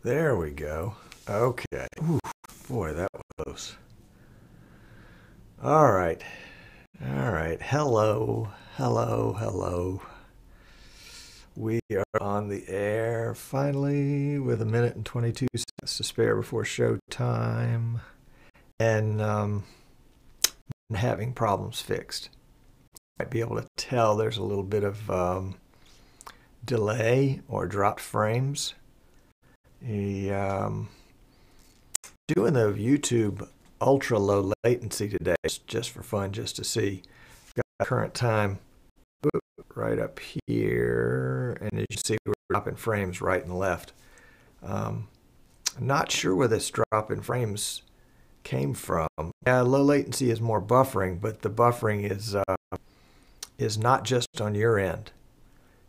There we go. Okay. Ooh, boy, that was close. All right. All right. Hello. Hello. Hello. We are on the air finally with 1 minute and 22 seconds to spare before show time, and having problems fixed. Might be able to tell there's a little bit of delay or dropped frames. Doing the YouTube ultra low latency today just for fun, just to see. Got current time right up here, and as you see, we're dropping frames right and left. I'm not sure where this drop in frames came from. Yeah, low latency is more buffering, but the buffering is not just on your end.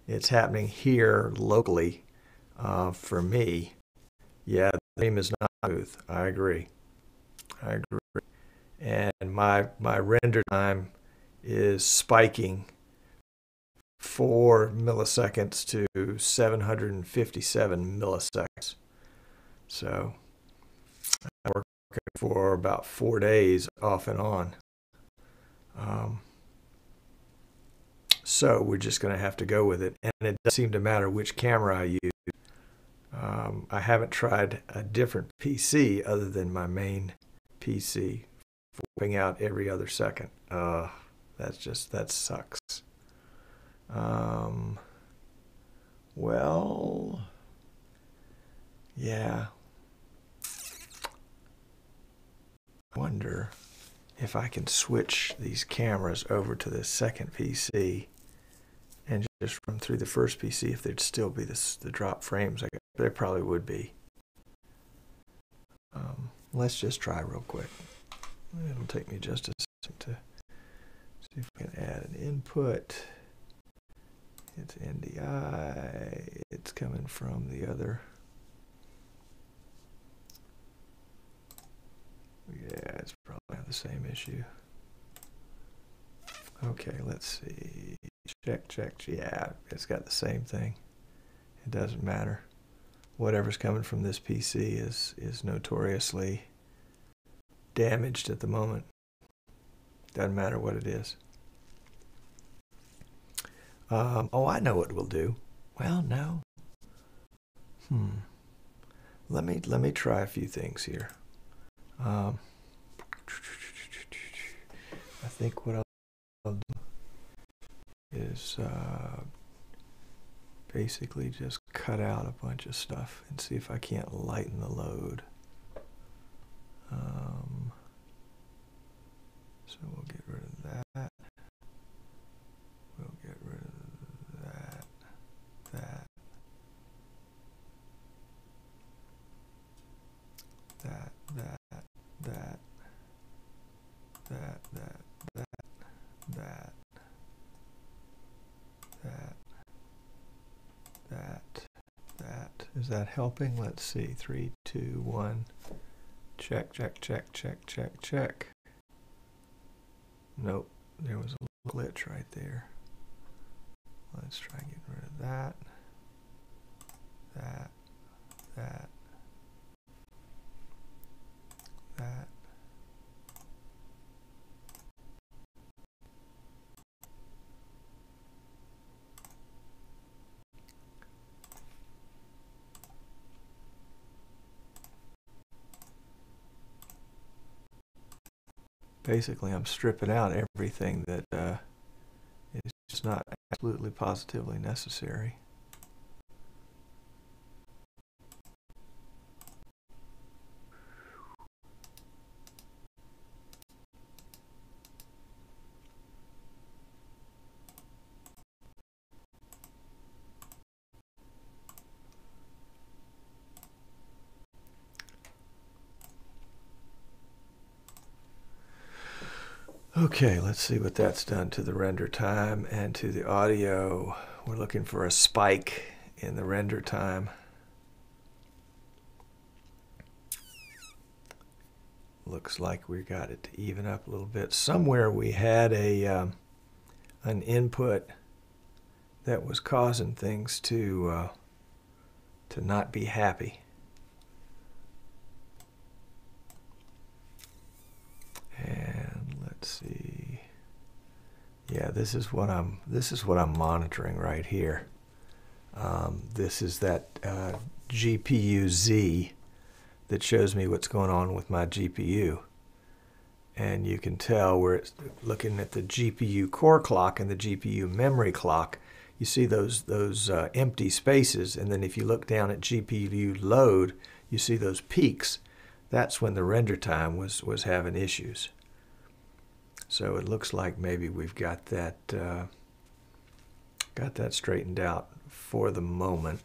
It's happening here locally for me. Yeah, the frame is not smooth. I agree. I agree. And my render time is spiking 4 milliseconds to 757 milliseconds. So I'm working for about 4 days off and on. So we're just going to have to go with it. And it doesn't seem to matter which camera I use. I haven't tried a different PC other than my main PC, flipping out every other second. That sucks. Well, yeah. I wonder if I can switch these cameras over to the second PC and just run through the first PC, if there'd still be the drop frames. There probably would be. Let's just try real quick. It'll take me just a second to see if we can add an input. It's NDI. It's coming from the other. Yeah, it's probably the same issue. Okay, let's see. Check. Yeah, it's got the same thing. It doesn't matter. Whatever's coming from this PC is notoriously damaged at the moment. Doesn't matter what it is. Oh, I know what we'll do. Well, no. Let me try a few things here. I think what I'll do is basically just cut out a bunch of stuff and see if I can't lighten the load. So we'll get rid of that. We'll get rid of that. Is that helping? Let's see. 3, 2, 1. Check. Nope. There was a glitch right there. Let's try getting rid of that. Basically, I'm stripping out everything that is just not absolutely positively necessary. Okay, let's see what that's done to the render time and to the audio. We're looking for a spike in the render time. Looks like we got it to even up a little bit. Somewhere we had an input that was causing things to not be happy. let's see. Yeah, this is what I'm monitoring right here. This is that GPU Z that shows me what's going on with my GPU. And you can tell where it's looking at the GPU core clock and the GPU memory clock. You see those empty spaces, and then if you look down at GPU load, you see those peaks. That's when the render time was having issues. So it looks like maybe we've got that straightened out for the moment.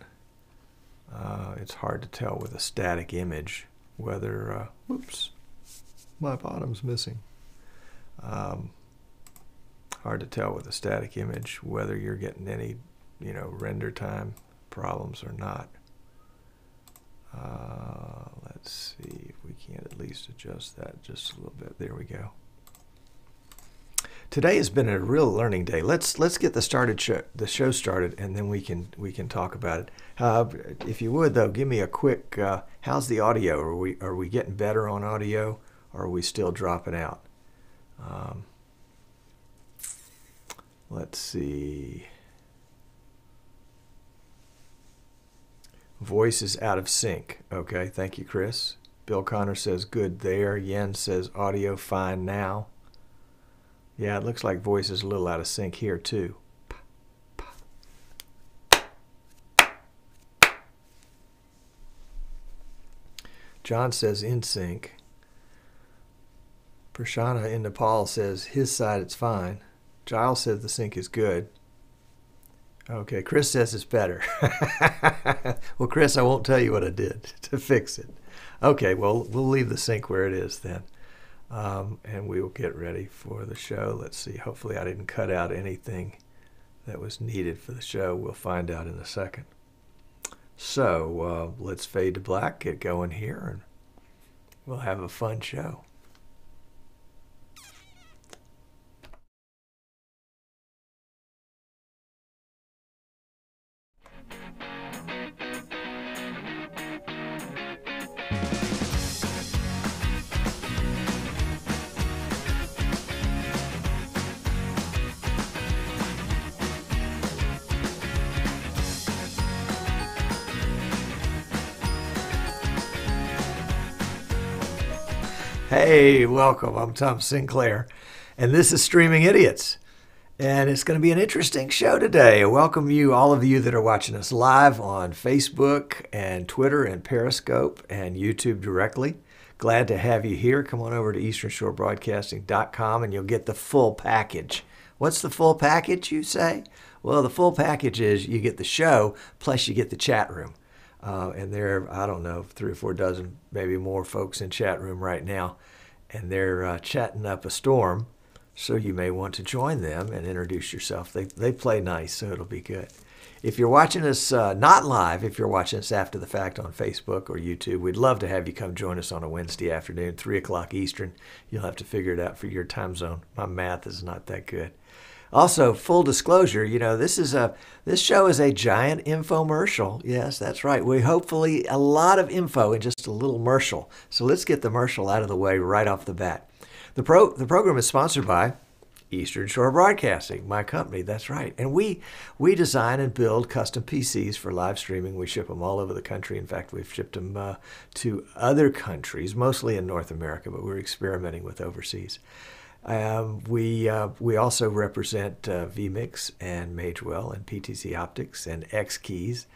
It's hard to tell with a static image whether, whoops, my bottom's missing. Hard to tell with a static image whether you're getting any, render time problems or not. Let's see if we can't at least adjust that just a little bit. There we go. Today has been a real learning day. Let's get the show started, and then we can talk about it. If you would though, give me a quick. How's the audio? Are we getting better on audio, or are we still dropping out? Let's see. Voice is out of sync. Okay, thank you, Chris. Bill Connor says good there. Yen says audio fine now. Yeah, it looks like voice is a little out of sync here too. John says in sync. Prashana in Nepal says his side it's fine. Giles says the sync is good. Okay, Chris says it's better. Well, Chris, I won't tell you what I did to fix it. Okay, well, we'll leave the sync where it is then. And we will get ready for the show. Let's see. Hopefully I didn't cut out anything that was needed for the show. We'll find out in a second. So let's fade to black, get going here, and we'll have a fun show. Hey, welcome. I'm Tom Sinclair, and this is Streaming Idiots. And it's going to be an interesting show today. I welcome you, all of you that are watching us live on Facebook and Twitter and Periscope and YouTube directly. Glad to have you here. Come on over to easternshorebroadcasting.com and you'll get the full package. What's the full package, you say? Well, the full package is you get the show, plus you get the chat room. And there are, I don't know, 3 or 4 dozen, maybe more folks in chat room right now. And they're chatting up a storm. So you may want to join them and introduce yourself. They play nice, so it'll be good. If you're watching us not live, if you're watching us after the fact on Facebook or YouTube, we'd love to have you come join us on a Wednesday afternoon, 3 o'clock Eastern. You'll have to figure it out for your time zone. My math is not that good. Also, full disclosure, this show is a giant infomercial. Yes, that's right. We hopefully a lot of info in just a little mercial. So let's get the mercial out of the way right off the bat. The program is sponsored by Eastern Shore Broadcasting, my company. That's right. And we design and build custom PCs for live streaming. We ship them all over the country. In fact, we've shipped them to other countries, mostly in North America, but we're experimenting with overseas. We also represent vMix and Magewell and PTZ Optics and X Keys,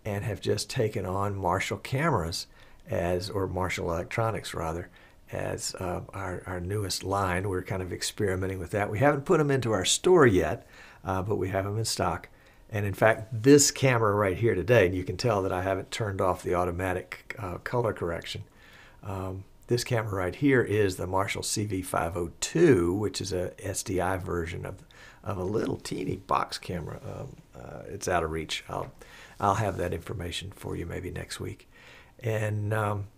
and have just taken on Marshall cameras or Marshall Electronics rather, as our newest line. We're kind of experimenting with that. We haven't put them into our store yet, but we have them in stock. And in fact, this camera right here today, and you can tell that I haven't turned off the automatic color correction. This camera right here is the Marshall CV502, which is a SDI version of a little teeny box camera. It's out of reach. I'll have that information for you maybe next week. And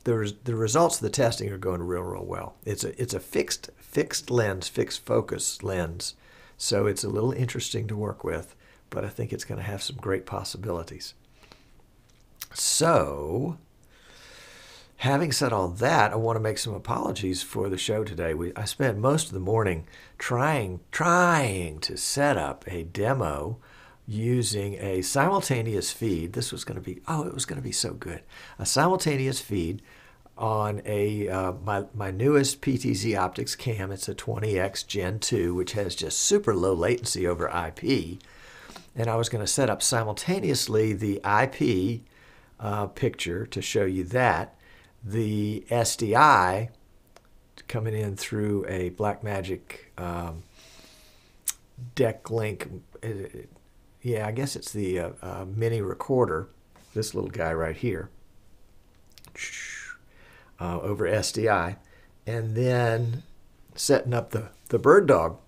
the results of the testing are going real well. It's a fixed lens, fixed focus lens, so it's a little interesting to work with, but I think it's going to have some great possibilities. So Having said all that, I want to make some apologies for the show today. I spent most of the morning trying to set up a demo using a simultaneous feed. This was going to be, it was going to be so good. A simultaneous feed on my newest PTZ Optics cam. It's a 20X Gen 2, which has just super low latency over IP. And I was going to set up simultaneously the IP picture to show you that, the SDI coming in through a Blackmagic deck link. Yeah, I guess it's the mini recorder, this little guy right here, over SDI, and then setting up the bird dog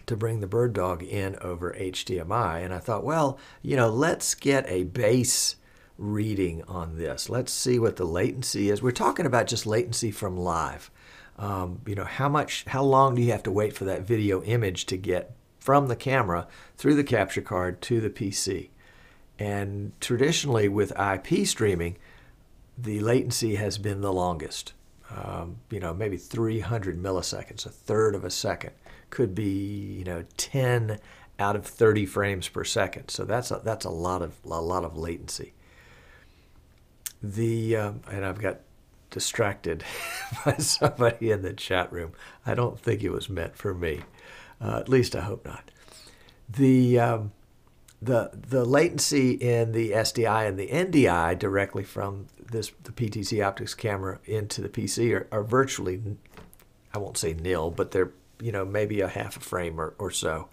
to bring the bird dog in over HDMI. And I thought, well, let's get a base reading on this. Let's see what the latency is. We're talking about just latency from live. How long do you have to wait for that video image to get from the camera through the capture card to the PC? And traditionally with IP streaming, the latency has been the longest. Maybe 300 milliseconds, a third of a second. Could be 10 out of 30 frames per second. So that's a lot of latency. And I've got distracted by somebody in the chat room. I don't think it was meant for me. At least I hope not. The latency in the SDI and the NDI directly from the PTZ Optics camera into the PC are virtually, I won't say nil, but they're maybe a half a frame or so.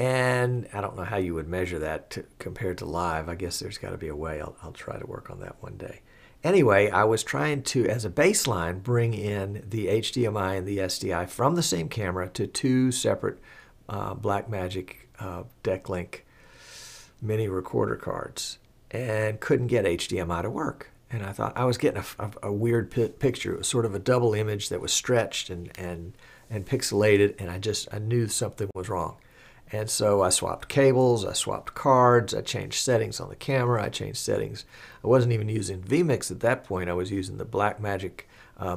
And I don't know how you would measure that compared to live. I guess there's got to be a way. I'll try to work on that one day. Anyway, I was trying to, as a baseline, bring in the HDMI and the SDI from the same camera to two separate Blackmagic deck link mini recorder cards, and couldn't get HDMI to work. And I thought I was getting a weird picture. It was sort of a double image that was stretched and pixelated, and I knew something was wrong. And so I swapped cables, I swapped cards, I changed settings on the camera, I changed settings. I wasn't even using vMix at that point. I was using the Blackmagic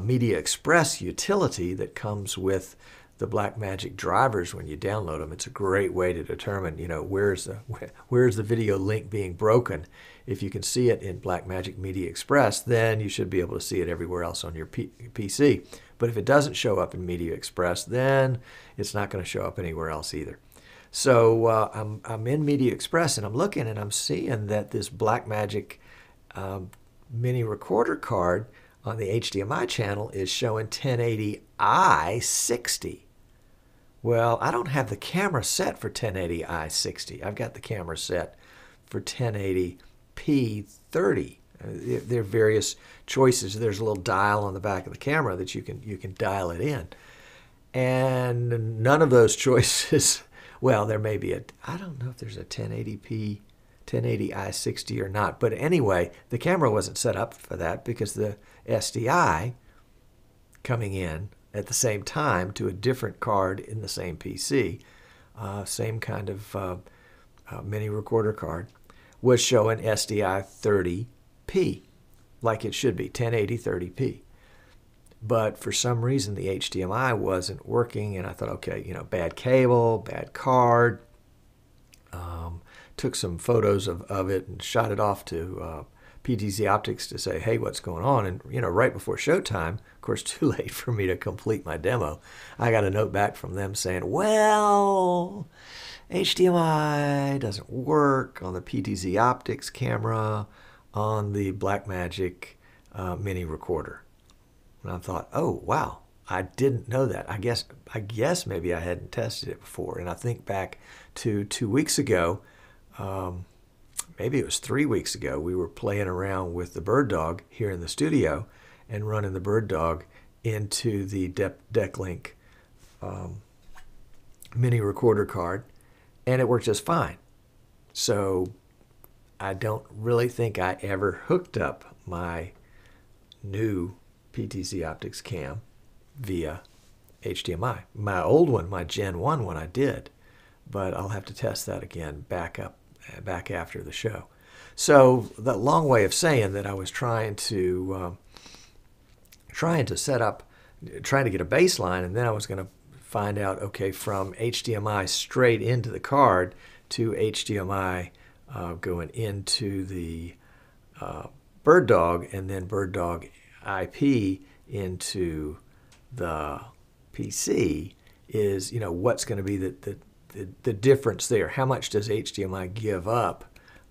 Media Express utility that comes with the Blackmagic drivers when you download them. It's a great way to determine, where's the video link being broken. If you can see it in Blackmagic Media Express, then you should be able to see it everywhere else on your PC. But if it doesn't show up in Media Express, then it's not going to show up anywhere else either. So I'm in Media Express, and I'm looking, and I'm seeing that this Blackmagic mini recorder card on the HDMI channel is showing 1080i 60. Well, I don't have the camera set for 1080i 60. I've got the camera set for 1080p 30. There are various choices. There's a little dial on the back of the camera that you can dial it in. And none of those choices, well, there may be I don't know if there's a 1080p, 1080i 60 or not. But anyway, the camera wasn't set up for that because the SDI coming in at the same time to a different card in the same PC, same kind of mini recorder card, was showing SDI 30p, like it should be, 1080 30p. But for some reason, the HDMI wasn't working, and I thought, okay, bad cable, bad card. Took some photos of it and shot it off to PTZ Optics to say, hey, what's going on? And, right before showtime, of course, too late for me to complete my demo, I got a note back from them saying, well, HDMI doesn't work on the PTZ Optics camera on the Blackmagic mini recorder. And I thought, oh, wow, I didn't know that. I guess maybe I hadn't tested it before. And I think back to 2 weeks ago, maybe it was 3 weeks ago, we were playing around with the bird dog here in the studio and running the bird dog into the deck link mini recorder card, and it worked just fine. So I don't really think I ever hooked up my new PTZ Optics cam via HDMI. My old one, my Gen 1 one, I did, but I'll have to test that again back after the show. So the long way of saying that I was trying to set up, trying to get a baseline, and then I was going to find out, okay, from HDMI straight into the card to HDMI going into the Bird Dog, and then Bird Dog IP into the PC is, what's going to be the difference there? How much does HDMI give up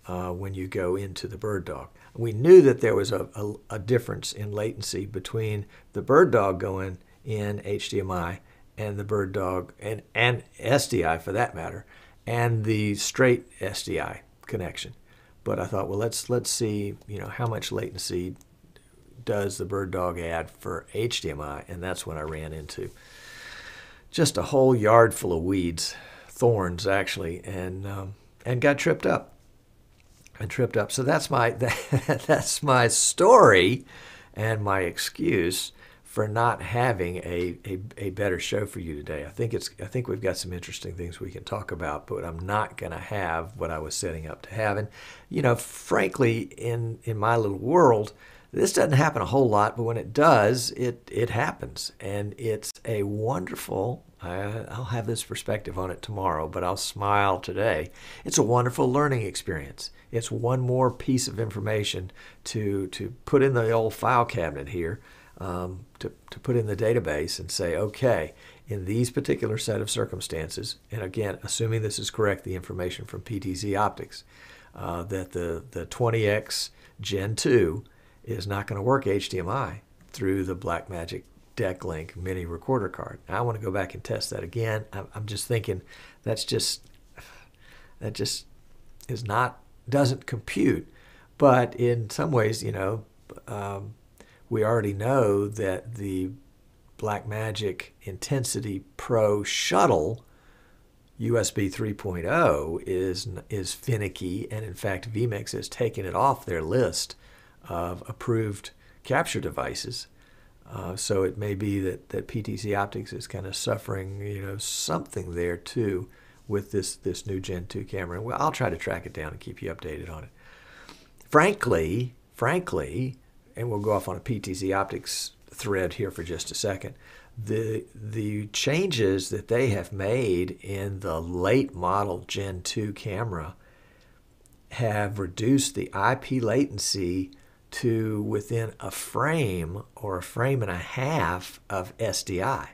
when you go into the Bird Dog? We knew that there was a difference in latency between the Bird Dog going in HDMI and the Bird Dog and SDI for that matter, and the straight SDI connection. But I thought, well, let's see, how much latency does the Bird Dog add for HDMI, and that's when I ran into just a whole yard full of weeds, thorns actually, and got tripped up. So that's my story and my excuse for not having a better show for you today. I think we've got some interesting things we can talk about, but I'm not going to have what I was setting up to have. And frankly, in my little world, this doesn't happen a whole lot, but when it does, it happens, and it's a wonderful. I'll have this perspective on it tomorrow, but I'll smile today. It's a wonderful learning experience. It's one more piece of information to put in the old file cabinet here, to put in the database and say, okay, in these particular set of circumstances, and again, assuming this is correct, the information from PTZ Optics, that the 20X Gen 2 is not going to work HDMI through the Blackmagic DeckLink mini recorder card. Now, I want to go back and test that again. I'm just thinking that just is not, doesn't compute. But in some ways, we already know that the Blackmagic Intensity Pro Shuttle USB 3.0 is finicky, and in fact vMix has taken it off their list of approved capture devices. So it may be that PTZ Optics is kind of suffering, something there too with this new Gen 2 camera. Well, I'll try to track it down and keep you updated on it. Frankly, and we'll go off on a PTZ Optics thread here for just a second, the changes that they have made in the late model Gen 2 camera have reduced the IP latency to within a frame or a frame and a half of SDI.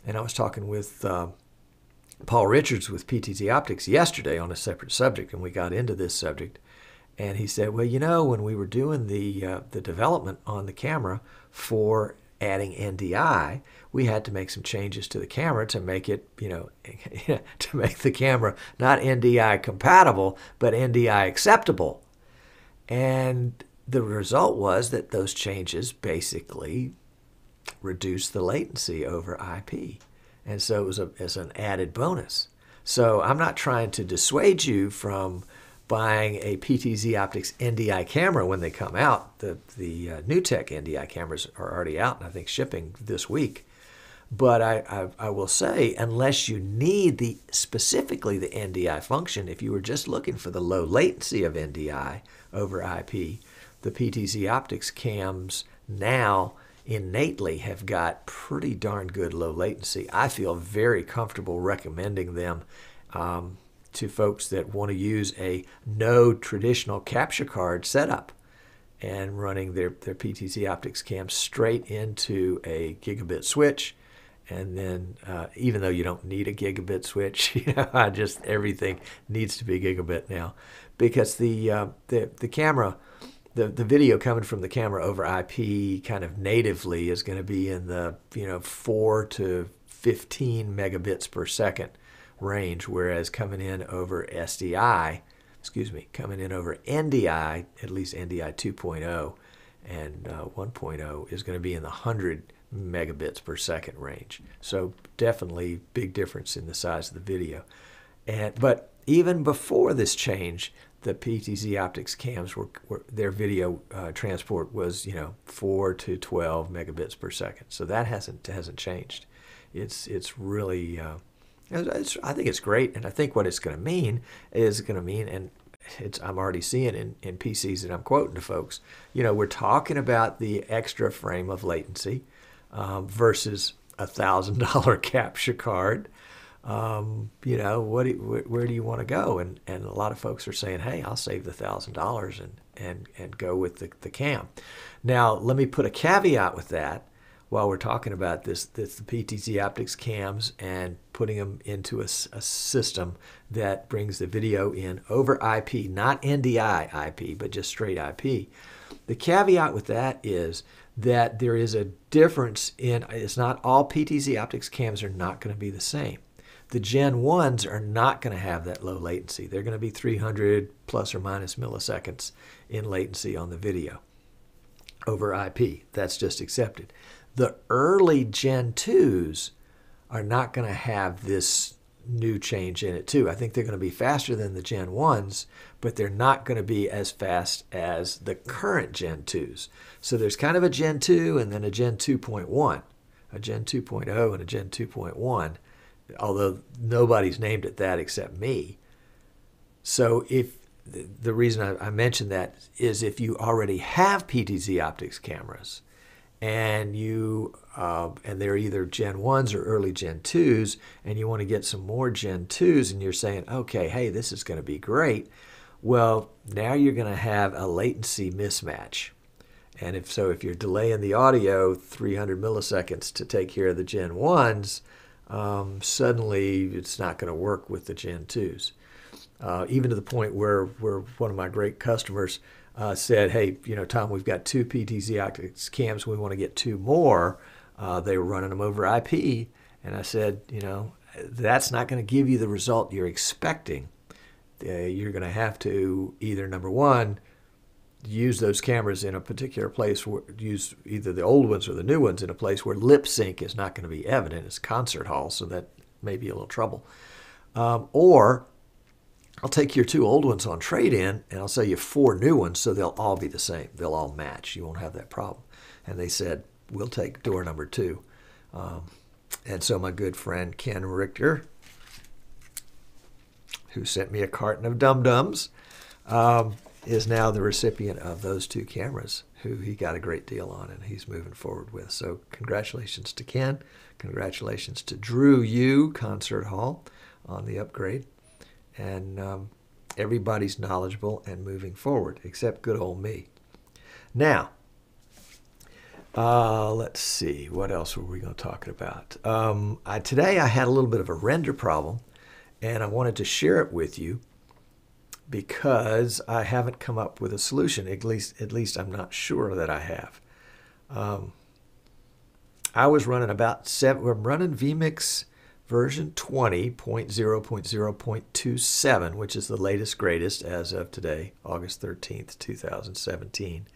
And I was talking with Paul Richards with PTZ Optics yesterday on a separate subject, and we got into this subject. And he said, well, when we were doing the development on the camera for adding NDI, we had to make some changes to the camera to make it, to make the camera not NDI compatible, but NDI acceptable. And the result was that those changes basically reduced the latency over IP. And so it was as an added bonus. So I'm not trying to dissuade you from buying a PTZ Optics NDI camera when they come out. The new tech NDI cameras are already out and I think shipping this week. But I will say, unless you need specifically the NDI function, if you were just looking for the low latency of NDI over IP, the PTZ Optics cams now innately have got pretty darn good low latency. I feel very comfortable recommending them to folks that want to use a no traditional capture card setup and running their PTZ Optics cams straight into a gigabit switch. And then even though you don't need a gigabit switch, everything needs to be gigabit now, because the camera, the video coming from the camera over IP kind of natively is going to be in the 4 to 15 megabits per second range, whereas coming in over NDI, at least NDI 2.0 and 1.0 is going to be in the 100 megabits per second range. So definitely big difference in the size of the video. But even before this change, the PTZ Optics cams were their video transport was 4 to 12 megabits per second. So that hasn't changed. It's really I think it's great, and I think what it's going to mean is and I'm already seeing in PCs that I'm quoting to folks. You know, we're talking about the extra frame of latency versus $1,000 capture card. You know, where do you want to go? And a lot of folks are saying, hey, I'll save the $1,000 and go with the cam. Now, let me put a caveat with that while we're talking about the PTZ Optics cams and putting them into a system that brings the video in over IP, not NDI IP, but just straight IP. The caveat with that is that there is a difference in, it's not all PTZ Optics cams are not going to be the same. The Gen 1s are not going to have that low latency. They're going to be 300 plus or minus milliseconds in latency on the video over IP. That's just accepted. The early Gen 2s are not going to have this new change in it too. I think they're going to be faster than the Gen 1s, but they're not going to be as fast as the current Gen 2s. So there's kind of a Gen 2 and then a Gen 2.1, a Gen 2.0 and a Gen 2.1, although nobody's named it that except me. So if the reason I mention that is if you already have PTZ Optics cameras, and they're either Gen 1s or early Gen 2s, and you want to get some more Gen 2s, and you're saying, okay, hey, this is going to be great. Well, now you're going to have a latency mismatch. And if you're delaying the audio 300 milliseconds to take care of the Gen 1s, suddenly it's not going to work with the Gen 2s. Even to the point where one of my great customers said, hey, you know, Tom, we've got 2 PTZ Optics cams. We want to get 2 more. They were running them over IP. And I said, you know, that's not going to give you the result you're expecting. You're going to have to either, number one, use those cameras in a particular place, use either the old ones or the new ones in a place where lip sync is not going to be evident. It's concert hall, so that may be a little trouble. Or I'll take your 2 old ones on trade-in, and I'll sell you 4 new ones, so they'll all be the same. They'll all match. You won't have that problem. And they said, we'll take door number 2. And so my good friend Ken Richter, who sent me a carton of Dum-Dums, is now the recipient of those 2 cameras, who he got a great deal on, and he's moving forward with. So congratulations to Ken. Congratulations to Drew Yu, Concert Hall, on the upgrade. And everybody's knowledgeable and moving forward, except good old me. Now, let's see. What else were we going to talk about? Today I had a little bit of a render problem, and I wanted to share it with you because I haven't come up with a solution. At least I'm not sure that I have. I was running I'm running vMix version 20.0.0.27, which is the latest, greatest as of today, August 13th, 2017.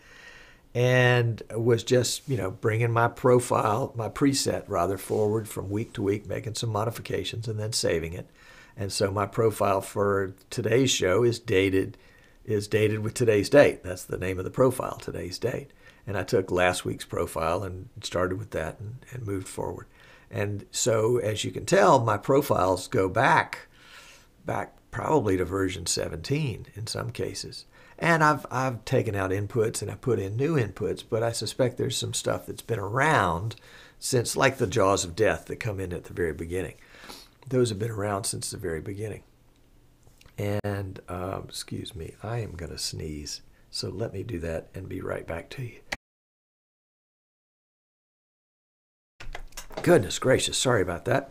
And was just, you know, bringing my preset rather, forward from week to week, making some modifications and then saving it. And so my profile for today's show is dated with today's date. That's the name of the profile, today's date. And I took last week's profile and started with that and moved forward. And so, as you can tell, my profiles go back probably to version 17 in some cases. And I've taken out inputs and I put in new inputs, but I suspect there's some stuff that's been around since, like the jaws of death that come in at the very beginning. Those have been around since the very beginning. And, excuse me, I am going to sneeze. So let me do that and be right back to you. Goodness gracious, sorry about that.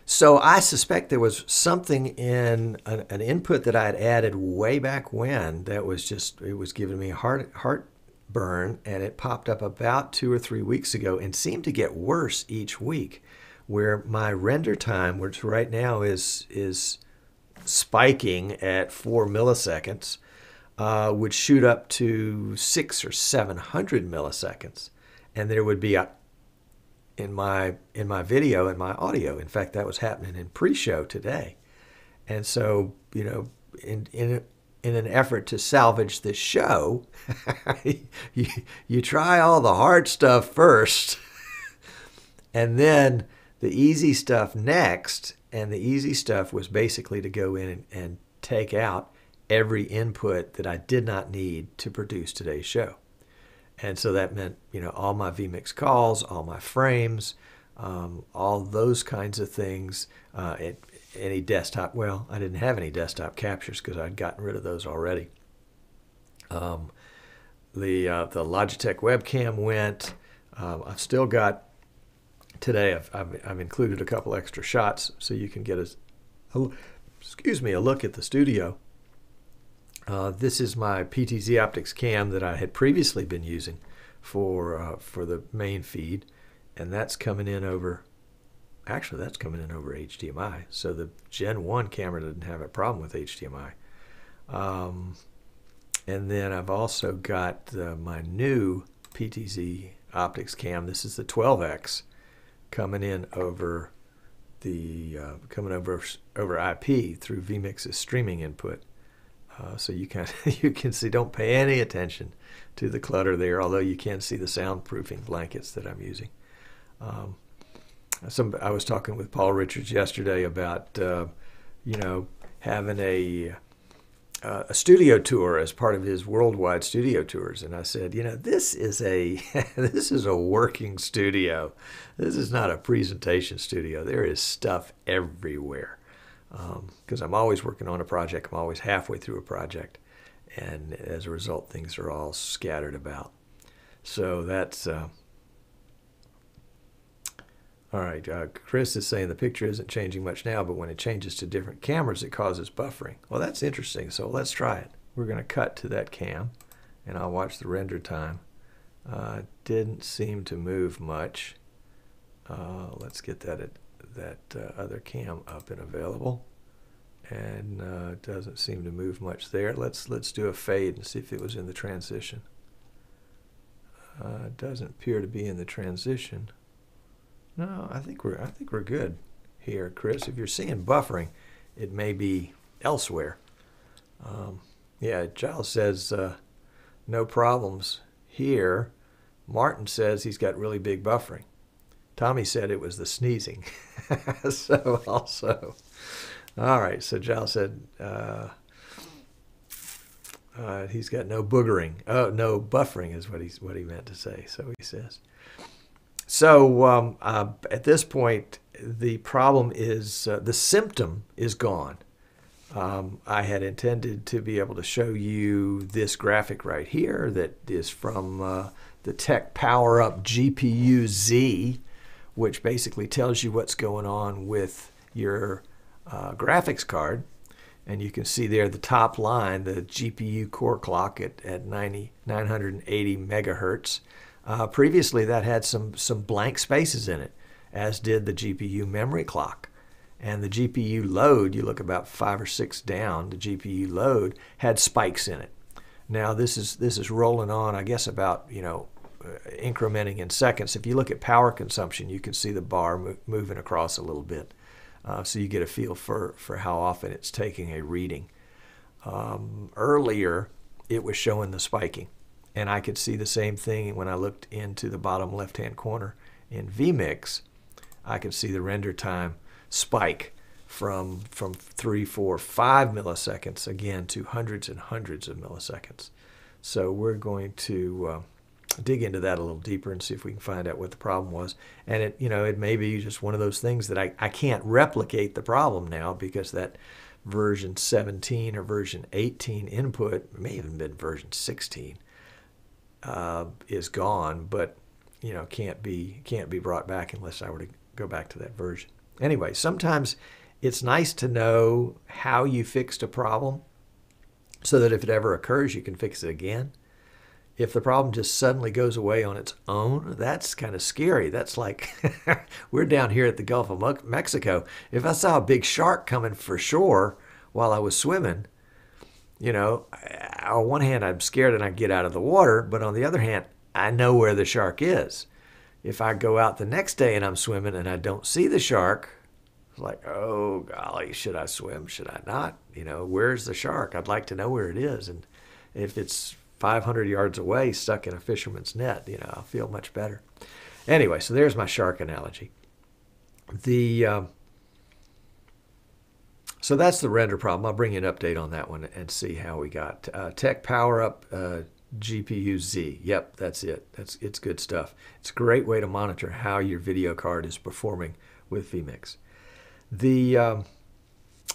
So I suspect there was something in an input that I had added way back when that was just, it was giving me heartburn, and it popped up about 2 or 3 weeks ago and seemed to get worse each week, where my render time, which right now is spiking at 4 milliseconds, would shoot up to 600 or 700 milliseconds. And there would be in my video and my audio. In fact, that was happening in pre-show today. And so, you know, in an effort to salvage this show, you try all the hard stuff first, and then the easy stuff next. And the easy stuff was basically to go in and take out every input that I did not need to produce today's show. And so that meant, all my vMix calls, all my frames, all those kinds of things, any desktop. Well, I didn't have any desktop captures because I'd gotten rid of those already. The Logitech webcam went. I've still got today. I've included a couple extra shots so you can get a look at the studio. This is my PTZ Optics cam that I had previously been using for the main feed, and that's coming in over. Actually, that's coming in over HDMI. So the Gen 1 camera didn't have a problem with HDMI. And then I've also got my new PTZ Optics cam. This is the 12X coming in over over IP through vMix's streaming input. So you can see. Don't pay any attention to the clutter there, although you can see the soundproofing blankets that I'm using. I was talking with Paul Richards yesterday about having a studio tour as part of his worldwide studio tours, and I said, this is a working studio. This is not a presentation studio. There is stuff everywhere because I'm always working on a project. I'm always halfway through a project, and as a result, things are all scattered about. So that's all right. Chris is saying the picture isn't changing much now, but when it changes to different cameras, it causes buffering. Well, that's interesting. So let's try it. We're going to cut to that cam, and I'll watch the render time. Didn't seem to move much. Let's get that other cam up and available, and it doesn't seem to move much there. Let's do a fade and see if it was in the transition. It doesn't appear to be in the transition. No, I think we're good here, Chris. If you're seeing buffering, it may be elsewhere. Yeah, Giles says no problems here. Martin says he's got really big buffering. Tommy said it was the sneezing. So also, all right. So Giles said he's got no boogering. Oh, no buffering is what he meant to say. So he says. So at this point, the problem is the symptom is gone. I had intended to be able to show you this graphic right here that is from the Tech Power Up GPU Z, which basically tells you what's going on with your graphics card. And you can see there the top line, the GPU core clock at 980 megahertz. Previously, that had some blank spaces in it, as did the GPU memory clock. And the GPU load, you look about 5 or 6 down, the GPU load had spikes in it. Now this is rolling on, I guess, about incrementing in seconds. If you look at power consumption, you can see the bar moving across a little bit, so you get a feel for how often it's taking a reading. Earlier, it was showing the spiking. And I could see the same thing when I looked into the bottom left-hand corner in vMix. I could see the render time spike from 3, 4, 5 milliseconds again to hundreds and hundreds of milliseconds. So we're going to dig into that a little deeper and see if we can find out what the problem was. And it may be just one of those things that I can't replicate the problem now because that version 17 or version 18 input, may even been version 16. Is gone, but can't be brought back unless I were to go back to that version. Anyway, sometimes it's nice to know how you fixed a problem so that if it ever occurs, you can fix it again. If the problem just suddenly goes away on its own, that's kind of scary. That's like we're down here at the Gulf of Mexico. If I saw a big shark coming for shore while I was swimming, on one hand, I'm scared and I get out of the water, but on the other hand, I know where the shark is. If I go out the next day and I'm swimming and I don't see the shark, it's like, oh, golly, should I swim? Should I not? Where's the shark? I'd like to know where it is. And if it's 500 yards away, stuck in a fisherman's net, I'll feel much better. Anyway, so there's my shark analogy. So that's the render problem. I'll bring you an update on that one and see how we got. Tech Power Up GPU Z. Yep, that's it. It's good stuff. It's a great way to monitor how your video card is performing with vMix.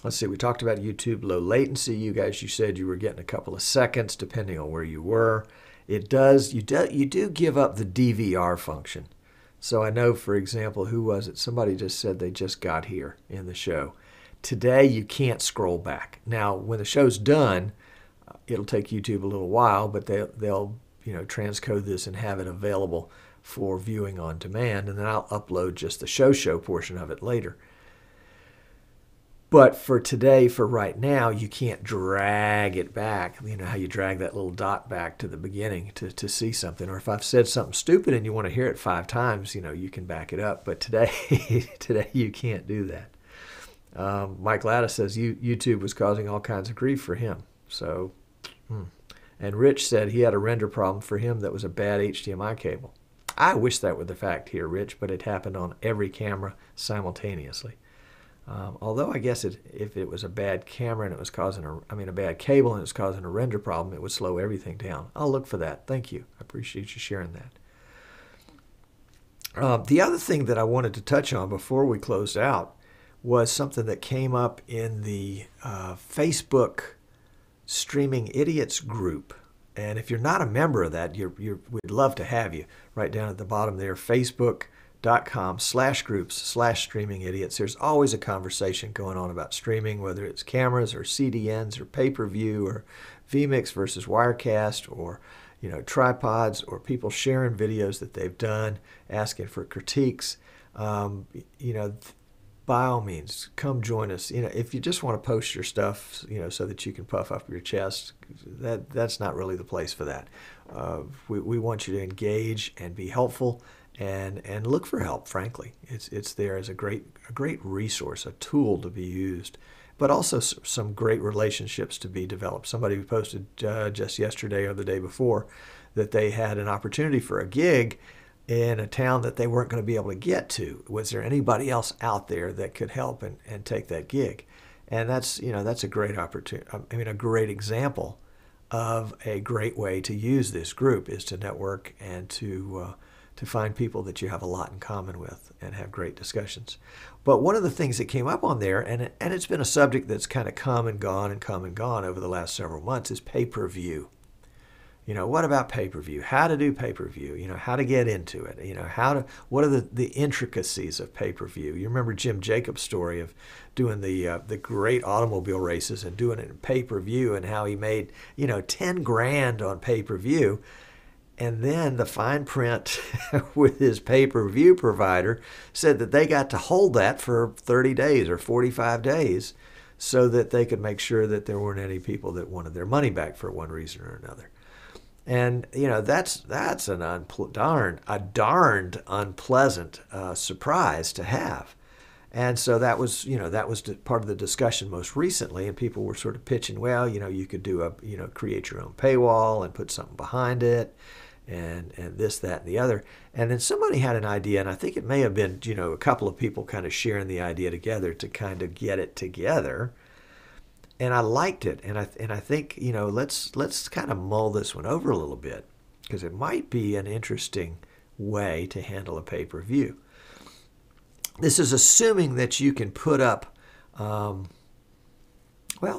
Let's see, we talked about YouTube low latency. You said you were getting a couple of seconds depending on where you were. You do give up the DVR function. So I know, for example, who was it? Somebody just said they just got here in the show. Today, you can't scroll back. Now, when the show's done, it'll take YouTube a little while, but they'll transcode this and have it available for viewing on demand, and then I'll upload just the show portion of it later. But for today, for right now, you can't drag it back. You know how you drag that little dot back to the beginning to see something. Or if I've said something stupid and you want to hear it 5 times, you can back it up. But today you can't do that. Mike Lattis says YouTube was causing all kinds of grief for him. So, and Rich said he had a render problem for him that was a bad HDMI cable. I wish that were the fact here, Rich, but it happened on every camera simultaneously. Although I guess if it was a bad camera and it was causing a bad cable and it was causing a render problem, it would slow everything down. I'll look for that. Thank you. I appreciate you sharing that. The other thing that I wanted to touch on before we closed out was something that came up in the Facebook Streaming Idiots group. And if you're not a member of that, we'd love to have you. Right down at the bottom there, facebook.com/groups/streaming idiots. There's always a conversation going on about streaming, whether it's cameras or CDNs or pay-per-view or vMix versus Wirecast or tripods or people sharing videos that they've done, asking for critiques. By all means, come join us. If you just want to post your stuff, so that you can puff up your chest, that's not really the place for that. We want you to engage and be helpful and look for help. Frankly, it's there as a great resource, a tool to be used, but also some great relationships to be developed. Somebody posted just yesterday or the day before that they had an opportunity for a gig in a town that they weren't going to be able to get to. Was there anybody else out there that could help and take that gig? And that's a great opportunity. A great example of a great way to use this group is to network and to find people that you have a lot in common with and have great discussions. But one of the things that came up on there, and it's been a subject that's kind of come and gone over the last several months, is pay-per-view. What about pay-per-view? How to do pay-per-view? How to get into it? What are the intricacies of pay-per-view? You remember Jim Jacobs' story of doing the great automobile races and doing it in pay-per-view and how he made, 10 grand on pay-per-view. And then the fine print with his pay-per-view provider said that they got to hold that for 30 days or 45 days so that they could make sure that there weren't any people that wanted their money back for one reason or another. And that's a darned unpleasant surprise to have. And so that was part of the discussion most recently, and people were sort of pitching, well, you could do create your own paywall and put something behind it, and this, that, and the other. And then somebody had an idea, and I think it may have been a couple of people kind of sharing the idea together to kind of get it together. And I liked it, and I think let's kind of mull this one over a little bit, because it might be an interesting way to handle a pay-per-view. This is assuming that you can put up, well,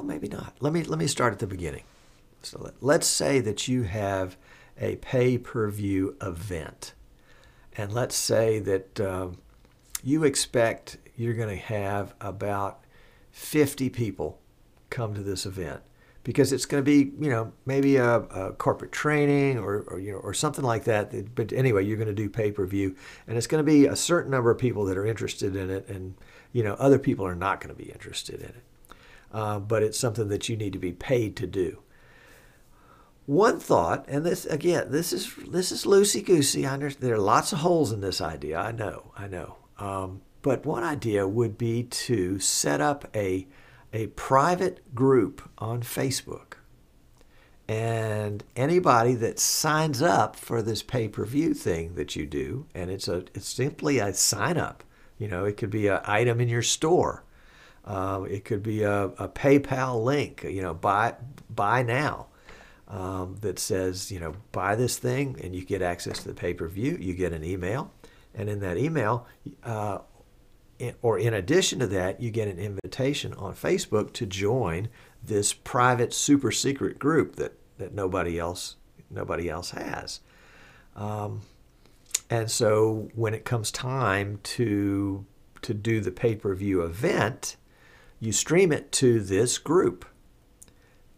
maybe not. Let me start at the beginning. So let's say that you have a pay-per-view event, and let's say that you expect you're going to have about 50 people come to this event, because it's going to be, maybe a corporate training or something like that. But anyway, you're going to do pay-per-view, and it's going to be a certain number of people that are interested in it, and other people are not going to be interested in it. But it's something that you need to be paid to do. One thought, and this is loosey-goosey. There are lots of holes in this idea. I know. But one idea would be to set up a private group on Facebook, and anybody that signs up for this pay-per-view thing that you do, and it's simply a sign up. It could be an item in your store. It could be a PayPal link, buy now, that says, buy this thing and you get access to the pay-per-view. You get an email, and in that email, or in addition to that, you get an invitation on Facebook to join this private super secret group that nobody else has. And so when it comes time to do the pay-per-view event, you stream it to this group,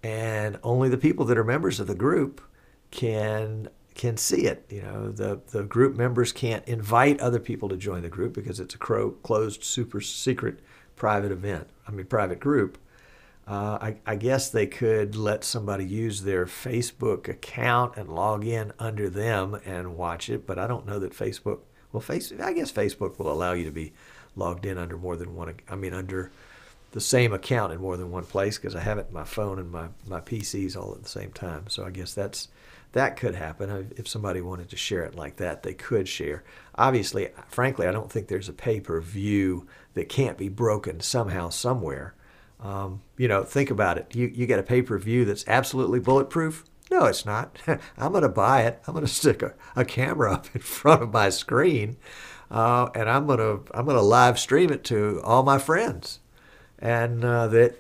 and only the people that are members of the group can see it. The group members can't invite other people to join the group because it's a closed, super secret private group. I guess they could let somebody use their Facebook account and log in under them and watch it, but I don't know that Facebook will. I guess Facebook will allow you to be logged in under more than one. Under the same account in more than one place, because I have it in my phone and my PCs all at the same time. So I guess that could happen. If somebody wanted to share it like that, they could share. Obviously, frankly, I don't think there's a pay-per-view that can't be broken somehow, somewhere. Think about it. You get a pay-per-view that's absolutely bulletproof? No, it's not. I'm going to buy it. I'm going to stick a camera up in front of my screen, and I'm going to live stream it to all my friends. And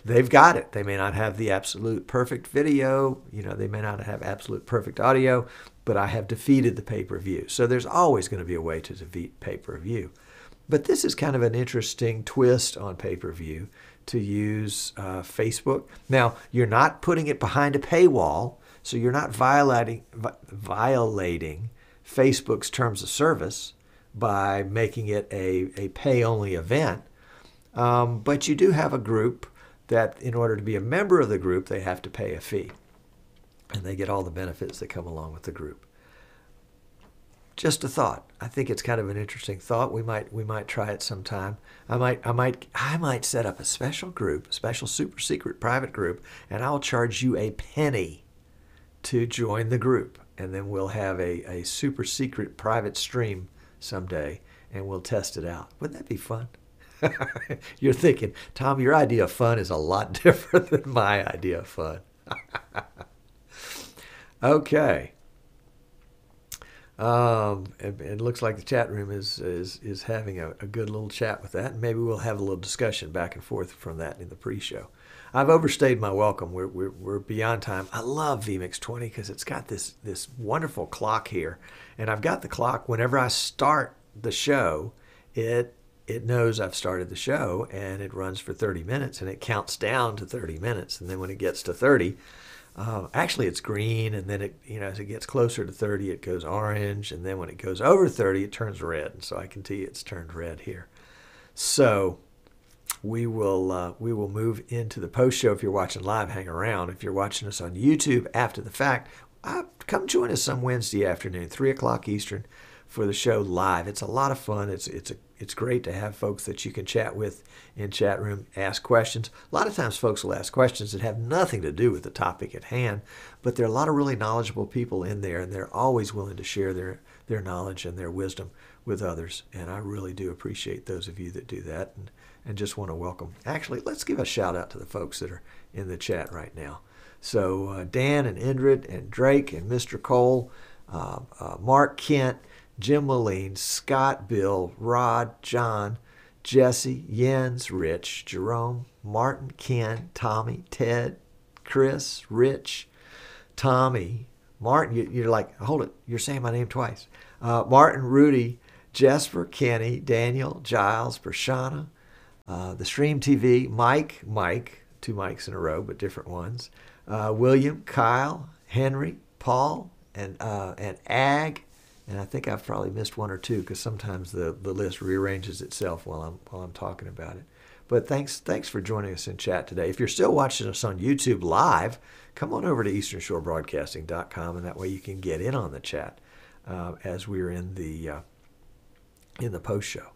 they've got it. They may not have the absolute perfect video. They may not have absolute perfect audio, but I have defeated the pay-per-view. So there's always going to be a way to defeat pay-per-view. But this is kind of an interesting twist on pay-per-view to use Facebook. Now, you're not putting it behind a paywall, so you're not violating Facebook's terms of service by making it a pay-only event. But you do have a group that, in order to be a member of the group, they have to pay a fee. And they get all the benefits that come along with the group. Just a thought. I think it's kind of an interesting thought. We might try it sometime. I might set up a special group, a special super secret private group, and I'll charge you a penny to join the group. And then we'll have a super secret private stream someday, and we'll test it out. Wouldn't that be fun? You're thinking, Tom, your idea of fun is a lot different than my idea of fun. Okay. It looks like the chat room is having a good little chat with that, and maybe we'll have a little discussion back and forth from that in the pre-show. I've overstayed my welcome. We're beyond time. I love vMix 20 because it's got this wonderful clock here, and I've got the clock whenever I start the show. It knows I've started the show, and it runs for 30 minutes, and it counts down to 30 minutes. And then when it gets to 30, actually it's green, and then as it gets closer to 30, it goes orange, and then when it goes over 30, it turns red. And so I can tell you it's turned red here. So we will move into the post show. If you're watching live, hang around. If you're watching us on YouTube after the fact, come join us some Wednesday afternoon, 3 o'clock Eastern, for the show live. It's a lot of fun. It's great to have folks that you can chat with in chat room, ask questions. A lot of times folks will ask questions that have nothing to do with the topic at hand, but there are a lot of really knowledgeable people in there, and they're always willing to share their knowledge and their wisdom with others. And I really do appreciate those of you that do that, and just want to welcome. Actually, let's give a shout out to the folks that are in the chat right now. So Dan and Indrid and Drake and Mr. Cole, Mark Kent, Jim Moline, Scott, Bill, Rod, John, Jesse, Jens, Rich, Jerome, Martin, Ken, Tommy, Ted, Chris, Rich, Tommy, Martin. You're like, hold it, you're saying my name twice. Martin, Rudy, Jesper, Kenny, Daniel, Giles, Prashana, the Stream TV, Mike, two mics in a row, but different ones, William, Kyle, Henry, Paul, and Ag. And I think I've probably missed one or two because sometimes the list rearranges itself while I'm talking about it. But thanks for joining us in chat today. If you're still watching us on YouTube live, come on over to easternshorebroadcasting.com, and that way you can get in on the chat as we're in the post show.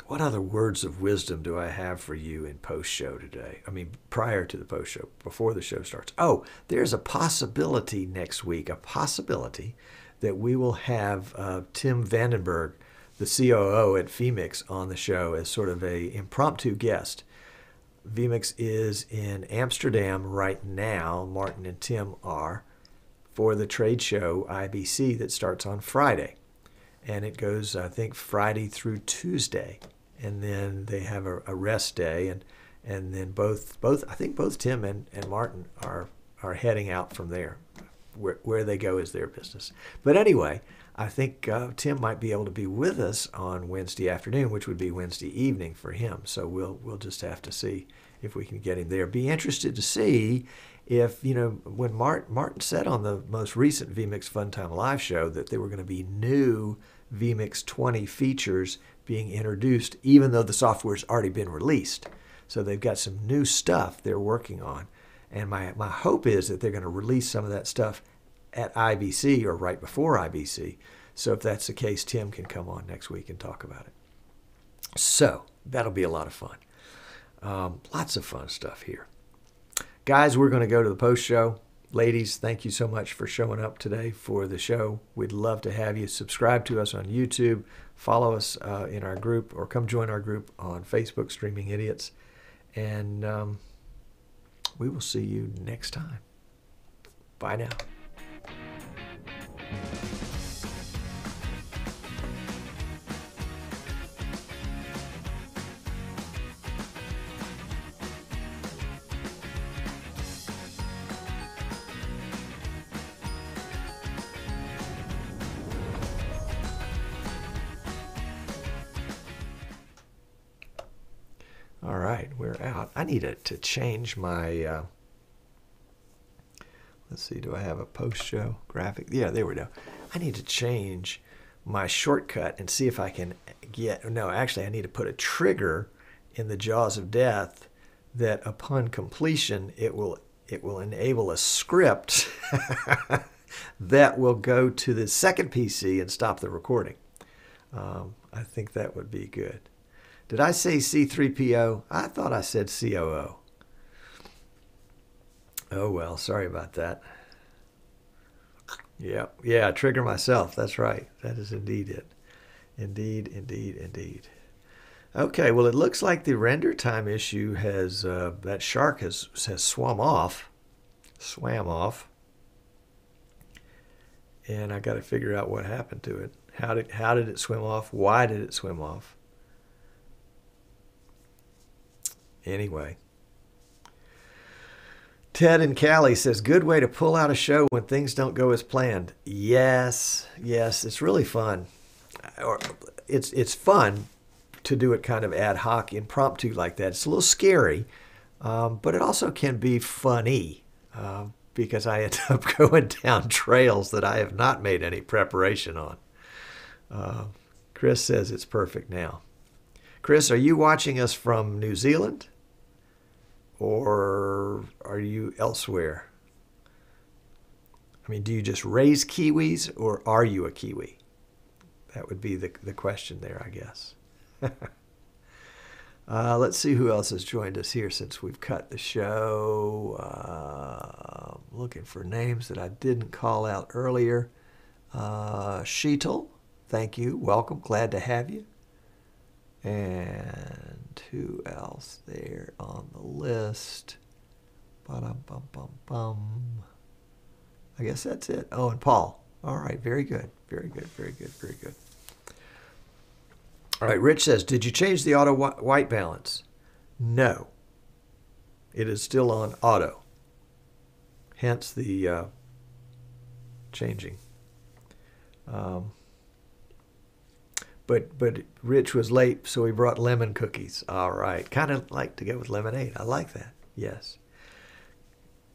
What other words of wisdom do I have for you in post show today? Prior to the post show, before the show starts. Oh, there's a possibility next week, that we will have Tim Vandenberg the COO at vMix on the show as sort of a impromptu guest. vMix is in Amsterdam right now. Martin and Tim are for the trade show IBC that starts on Friday. And it goes, I think, Friday through Tuesday. And then they have a rest day. And then I think both Tim and Martin are heading out from there. Where they go is their business. But anyway, I think Tim might be able to be with us on Wednesday afternoon, which would be Wednesday evening for him. So we'll just have to see if we can get him there. Be interested to see if, when Martin said on the most recent vMix Funtime Live show that there were going to be new vMix 20 features being introduced, even though the software's already been released. So they've got some new stuff they're working on. And my hope is that they're going to release some of that stuff at IBC or right before IBC. So if that's the case, Tim can come on next week and talk about it. So that'll be a lot of fun. Lots of fun stuff here. Guys, we're going to go to the post show. Ladies, thank you so much for showing up today for the show. We'd love to have you. Subscribe to us on YouTube. Follow us in our group, or come join our group on Facebook, Streaming Idiots. And we will see you next time. Bye now. All right, we're out. I need to change my, let's see, do I have a post-show graphic? Yeah, there we go. I need to change my shortcut and see if I can no, actually I need to put a trigger in the Jaws of Death that upon completion it will enable a script that will go to the second PC and stop the recording. I think that would be good. Did I say C3PO? I thought I said COO. Oh, well, sorry about that. Yeah, trigger myself. That's right. That is indeed it. Indeed. Okay, well, it looks like the render time issue has, that shark has swam off. And I got to figure out what happened to it. How did it swim off? Why did it swim off? Anyway, Ted in Cali says, good way to pull out a show when things don't go as planned. Yes, it's really fun. Or it's fun to do it kind of ad hoc, impromptu like that. It's a little scary, but it also can be funny because I end up going down trails that I have not made any preparation on. Chris says it's perfect now. Chris, are you watching us from New Zealand? Or are you elsewhere? I mean, do you just raise kiwis, or are you a kiwi? That would be the question there, I guess. Let's see who else has joined us here since we've cut the show. I'm looking for names that I didn't call out earlier. Sheetal, thank you. Welcome. Glad to have you. And who else there on the list? Ba-dum-bum-bum-bum. I guess that's it. Oh, and Paul. All right, very good. Very good. All right, Rich says, did you change the auto white balance? No. It is still on auto. Hence the changing. But Rich was late, so he brought lemon cookies. All right. Kind of like to go with lemonade. I like that. Yes.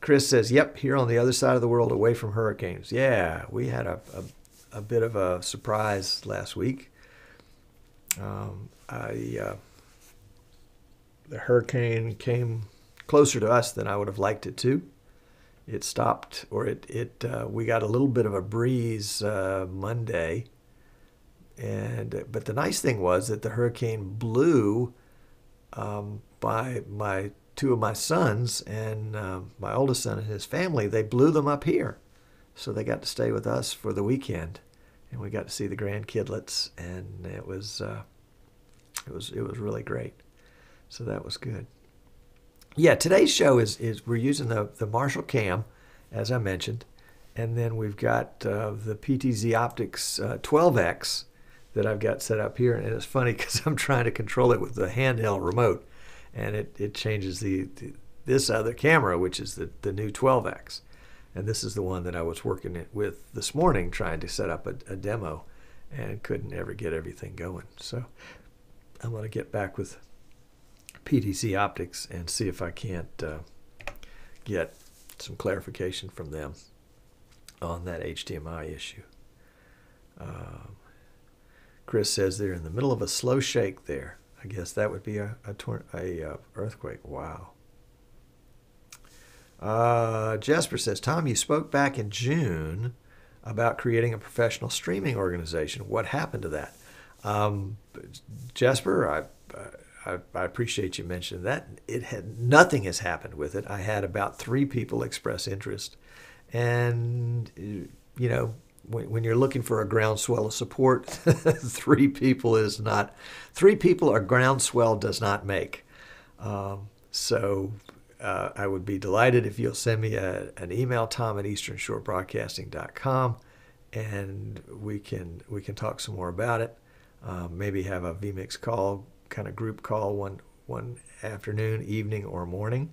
Chris says, yep, here on the other side of the world, away from hurricanes. Yeah, we had a bit of a surprise last week. The hurricane came closer to us than I would have liked it to. It stopped, or we got a little bit of a breeze Monday. But the nice thing was that the hurricane blew by two of my sons, and my oldest son and his family. They blew them up here, so they got to stay with us for the weekend, and we got to see the grandkidlets, and it was really great. So that was good. Yeah, today's show is we're using the Marshall Cam, as I mentioned, and then we've got the PTZ Optics 12X that I've got set up here, and it's funny because I'm trying to control it with the handheld remote, and it changes this other camera, which is the new 12X, and this is the one that I was working with this morning trying to set up a demo, and couldn't ever get everything going. So I'm going to get back with PTZ Optics and see if I can't get some clarification from them on that HDMI issue. Chris says they're in the middle of a slow shake there. I guess that would be a earthquake. Wow. Jesper says, Tom, you spoke back in June about creating a professional streaming organization. What happened to that? Jesper, I appreciate you mentioning that. Nothing has happened with it. I had about 3 people express interest, and you know, when you're looking for a groundswell of support, 3 people a groundswell does not make. So I would be delighted if you'll send me an email, tom@easternshorebroadcasting.com, and we can talk some more about it. Maybe have a vMix call, kind of group call one afternoon, evening, or morning,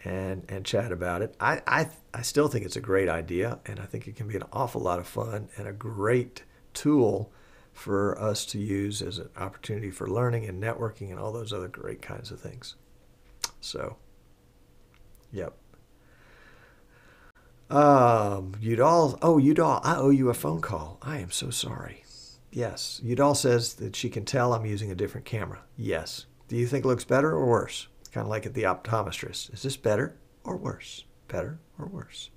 and chat about it. I still think it's a great idea, and I think it can be an awful lot of fun and a great tool for us to use as an opportunity for learning and networking and all those other great kinds of things. So, yep. Udall, I owe you a phone call. I am so sorry. Yes, Udall says that she can tell I'm using a different camera. Yes. Do you think it looks better or worse? Kind of like at the optometrist. Is this better or worse? Better or worse?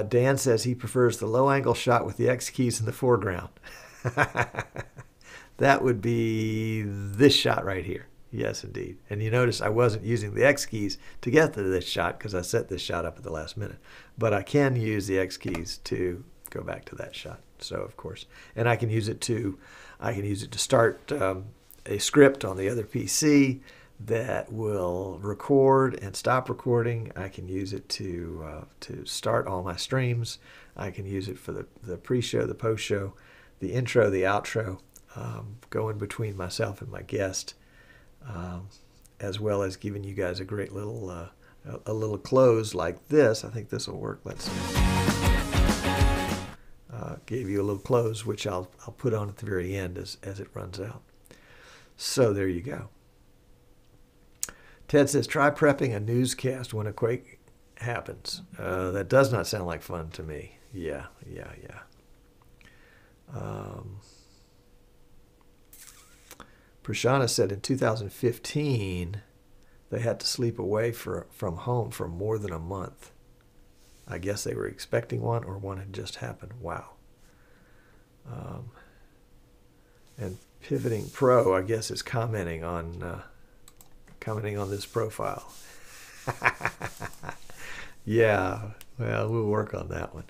Dan says he prefers the low-angle shot with the X keys in the foreground. That would be this shot right here. Yes, indeed. And you notice I wasn't using the X keys to get to this shot because I set this shot up at the last minute. But I can use the X keys to go back to that shot. So, of course, and I can use it to start a script on the other PC that will record and stop recording. I can use it to start all my streams. I can use it for the pre-show, the post-show, the intro, the outro, going between myself and my guest, as well as giving you guys a great little close like this. I think this will work. Let's see. Gave you a little close, which I'll put on at the very end as it runs out. So there you go. Ted says, try prepping a newscast when a quake happens. That does not sound like fun to me. Yeah. Prashana said in 2015, they had to sleep away from home for more than a month. I guess they were expecting one, or one had just happened. Wow. And Pivoting Pro, I guess, is commenting on this profile. Yeah, well, we'll work on that one.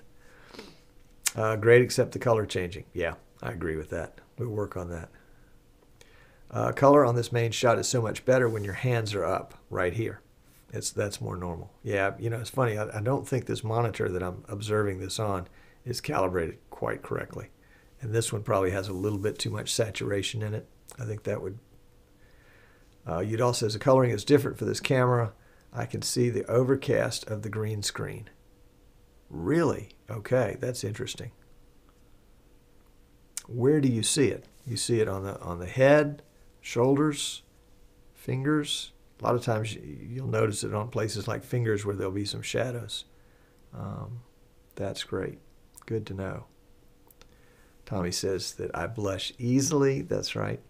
Great, except the color changing. Yeah, I agree with that. We'll work on that. Color on this main shot is so much better when your hands are up right here. That's more normal. Yeah, you know, it's funny. I don't think this monitor that I'm observing this on is calibrated quite correctly. And this one probably has a little bit too much saturation in it. I think that would... Udall says the coloring is different for this camera. I can see the overcast of the green screen. Really? Okay, that's interesting. Where do you see it? You see it on the head, shoulders, fingers. A lot of times you'll notice it on places like fingers where there'll be some shadows. That's great. Good to know. Tommy says that I blush easily. That's right.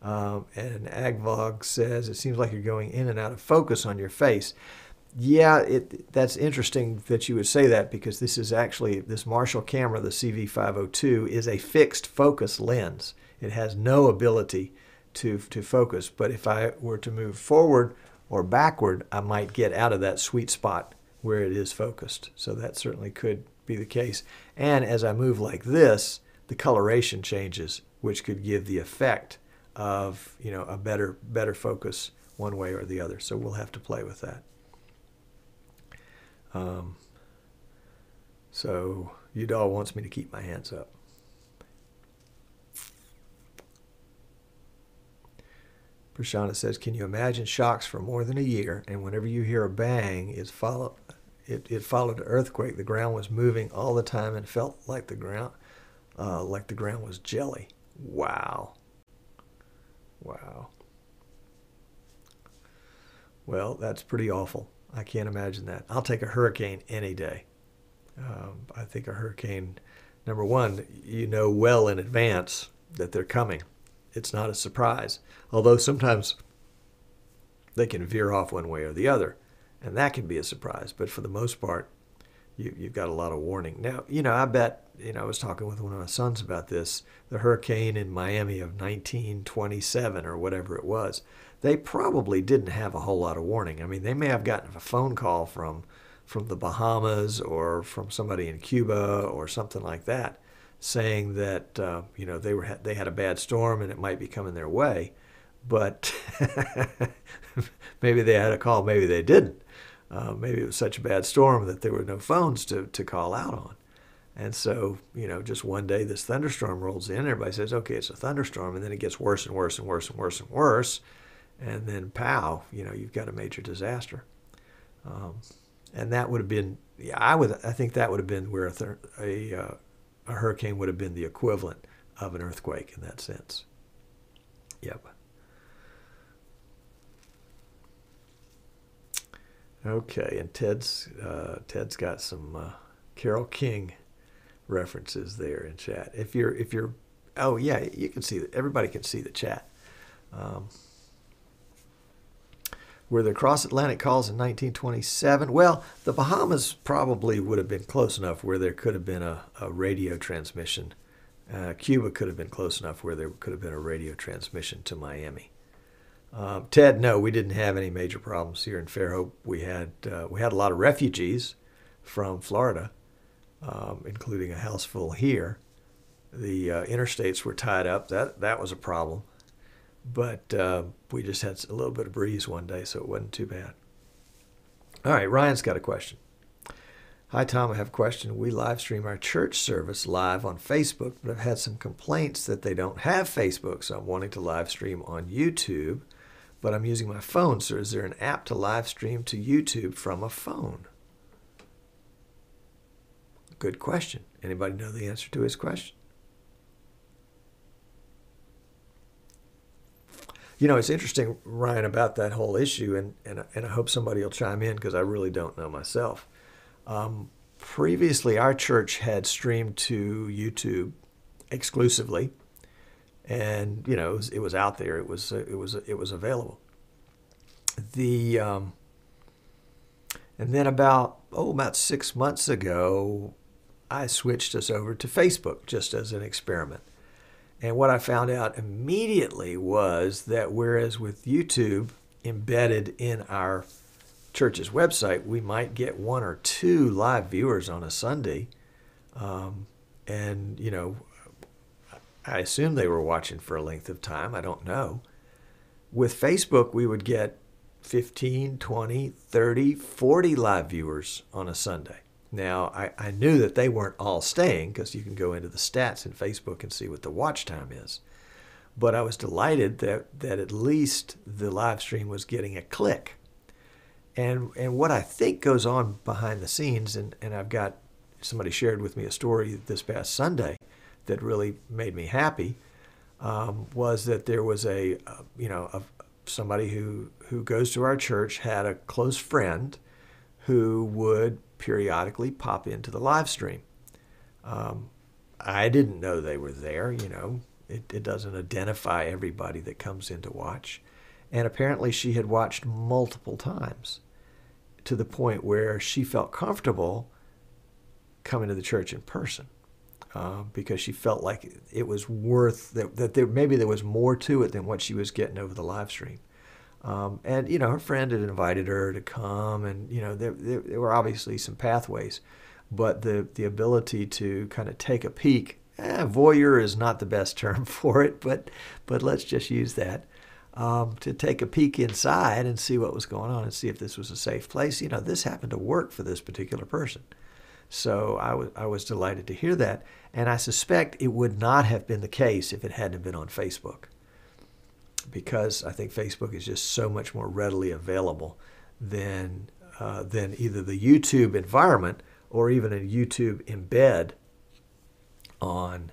And Agvog says, it seems like you're going in and out of focus on your face. Yeah, that's interesting that you would say that, because this is actually, this Marshall camera, the CV502, is a fixed focus lens. It has no ability to focus. But if I were to move forward or backward, I might get out of that sweet spot where it is focused. So that certainly could be the case. And as I move like this, the coloration changes, which could give the effect of, you know, a better focus one way or the other. So we'll have to play with that. So Udall wants me to keep my hands up. Prashana says, can you imagine shocks for more than a year, and whenever you hear a bang, it followed an earthquake. The ground was moving all the time and felt like the ground was jelly. Wow. Wow. Well, that's pretty awful. I can't imagine that. I'll take a hurricane any day. I think a hurricane, number one, you know well in advance that they're coming. It's not a surprise. Although sometimes they can veer off one way or the other, and that can be a surprise. But for the most part, you've got a lot of warning. Now, you know, I bet, you know, I was talking with one of my sons about this, the hurricane in Miami of 1927 or whatever it was. They probably didn't have a whole lot of warning. I mean, they may have gotten a phone call from the Bahamas or from somebody in Cuba or something like that, saying that you know, they had a bad storm and it might be coming their way, but maybe they had a call, maybe they didn't. Maybe it was such a bad storm that there were no phones to call out on. And so, you know, just one day this thunderstorm rolls in, everybody says, okay, it's a thunderstorm, and then it gets worse and worse and worse and worse and worse, and then pow, you know, you've got a major disaster. And that would have been, yeah, I think that would have been where a hurricane would have been the equivalent of an earthquake in that sense. Yep. Okay, and Ted's got some Carole King references there in chat. If you're, oh yeah, you can see that. Everybody can see the chat. Were there cross-Atlantic calls in 1927? Well, the Bahamas probably would have been close enough where there could have been a radio transmission. Cuba could have been close enough where there could have been a radio transmission to Miami. Ted, no, we didn't have any major problems here in Fairhope. We had a lot of refugees from Florida, including a house full here. The interstates were tied up. That was a problem. But we just had a little bit of breeze one day, so it wasn't too bad. All right, Ryan's got a question. Hi, Tom, I have a question. We live stream our church service live on Facebook, but I've had some complaints that they don't have Facebook, so I'm wanting to live stream on YouTube, but I'm using my phone. So is there an app to live stream to YouTube from a phone? Good question. Anybody know the answer to his question? You know, it's interesting, Ryan, about that whole issue, and I hope somebody will chime in because I really don't know myself. Previously, our church had streamed to YouTube exclusively, and you know, it was out there. It was available. And then about 6 months ago, I switched us over to Facebook just as an experiment. And what I found out immediately was that whereas with YouTube embedded in our church's website, we might get 1 or 2 live viewers on a Sunday. And, you know, I assume they were watching for a length of time. I don't know. With Facebook, we would get 15, 20, 30, 40 live viewers on a Sunday. Now, I knew that they weren't all staying because you can go into the stats in Facebook and see what the watch time is. But I was delighted that at least the live stream was getting a click. And what I think goes on behind the scenes, and I've got somebody shared with me a story this past Sunday that really made me happy, was that there was somebody who goes to our church had a close friend who would periodically pop into the live stream. I didn't know they were there, you know. It doesn't identify everybody that comes in to watch. And apparently she had watched multiple times to the point where she felt comfortable coming to the church in person because she felt like it was worth, that maybe there was more to it than what she was getting over the live stream. And, you know, her friend had invited her to come, and, you know, there were obviously some pathways. but the ability to kind of take a peek. Voyeur is not the best term for it, but let's just use that. To take a peek inside and see what was going on and see if this was a safe place. You know, this happened to work for this particular person. So I was delighted to hear that. And I suspect it would not have been the case if it hadn't been on Facebook, because I think Facebook is just so much more readily available than either the YouTube environment or even a YouTube embed on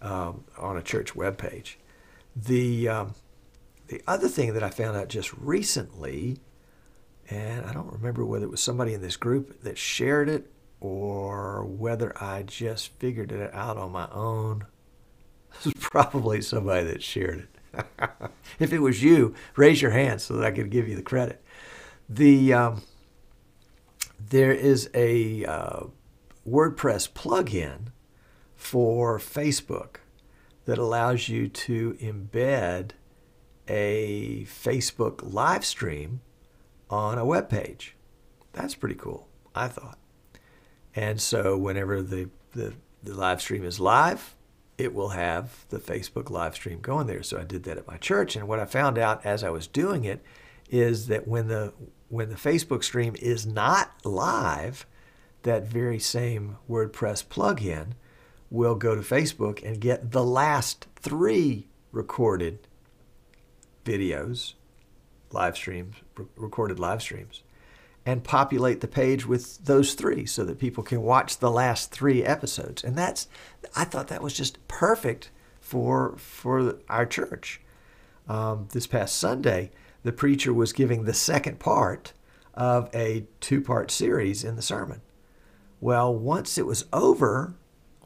a church webpage. The other thing that I found out just recently, and I don't remember whether it was somebody in this group that shared it or whether I just figured it out on my own. This was probably somebody that shared it. If it was you, raise your hand so that I could give you the credit. There is a WordPress plugin for Facebook that allows you to embed a Facebook live stream on a web page. That's pretty cool, I thought. And so whenever the live stream is live, it will have the Facebook live stream going there. So I did that at my church, and what I found out as I was doing it is that when the Facebook stream is not live, that very same WordPress plugin will go to Facebook and get the last 3 recorded videos, live streams, recorded live streams, and populate the page with those 3 so that people can watch the last 3 episodes. And I thought that was just perfect for our church. This past Sunday, the preacher was giving the second part of a 2-part series in the sermon. Well, once it was over,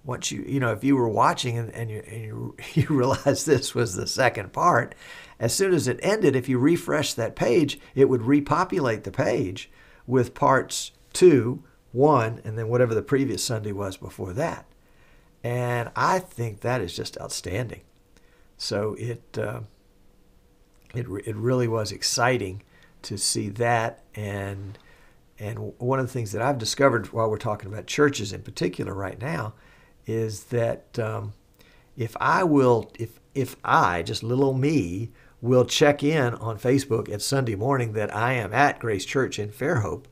once if you were watching and you realized this was the second part, as soon as it ended, if you refresh that page, it would repopulate the page with parts 2, 1, and then whatever the previous Sunday was before that. And I think that is just outstanding. So it really was exciting to see that. And one of the things that I've discovered while we're talking about churches in particular right now is that if I, just little me, will check in on Facebook at Sunday morning that I am at Grace Church in Fairhope,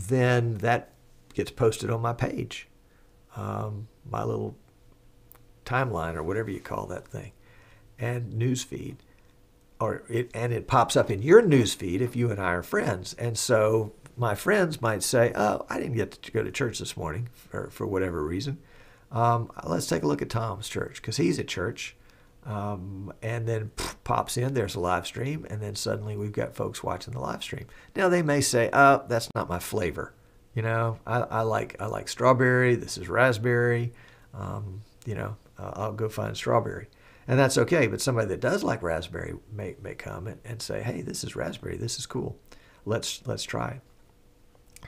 then that gets posted on my page, my little timeline or whatever you call that thing, and news feed. And it pops up in your news feed if you and I are friends. And so my friends might say, oh, I didn't get to go to church this morning for whatever reason. Let's take a look at Tom's church because he's at church. And then pops in, there's a live stream, and then suddenly we've got folks watching the live stream. Now they may say, oh, that's not my flavor. I like strawberry, this is raspberry. I'll go find strawberry. And that's okay, but somebody that does like raspberry may come and say, hey, this is raspberry, this is cool. Let's try it.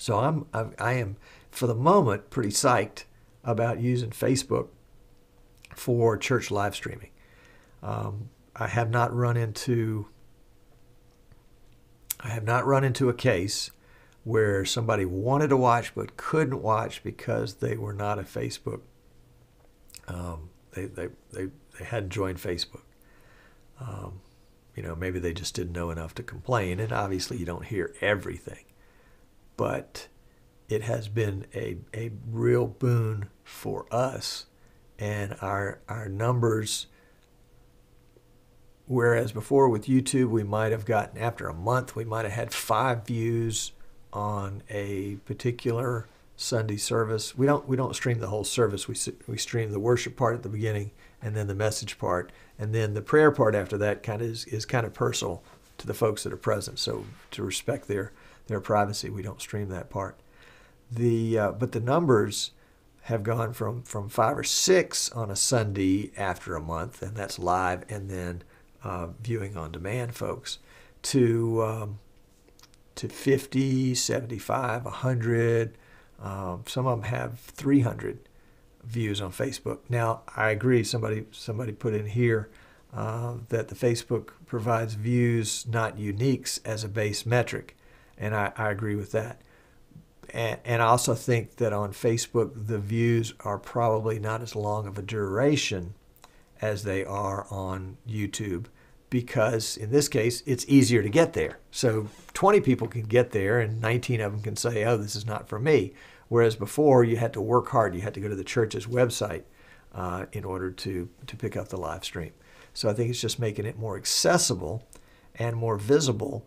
So I am, for the moment, pretty psyched about using Facebook for church live streaming. I have not run into a case where somebody wanted to watch but couldn't watch because they were not a Facebook. They hadn't joined Facebook. Maybe they just didn't know enough to complain, and obviously you don't hear everything. But it has been a real boon for us and our numbers. Whereas before with YouTube, we might have gotten, after a month, we might have had 5 views on a particular Sunday service. We don't stream the whole service. We stream the worship part at the beginning and then the message part. And then the prayer part after that is kind of personal to the folks that are present. So to respect their privacy, we don't stream that part. But the numbers have gone from 5 or 6 on a Sunday after a month, and that's live, and then viewing on demand folks, to 50, 75, 100. Some of them have 300 views on Facebook. Now, I agree. Somebody put in here that the Facebook provides views, not uniques, as a base metric, and I agree with that. And I also think that on Facebook, the views are probably not as long of a duration as they are on YouTube, because in this case, it's easier to get there. So 20 people can get there and 19 of them can say, oh, this is not for me. Whereas before, you had to work hard. You had to go to the church's website in order to pick up the live stream. So I think it's just making it more accessible and more visible.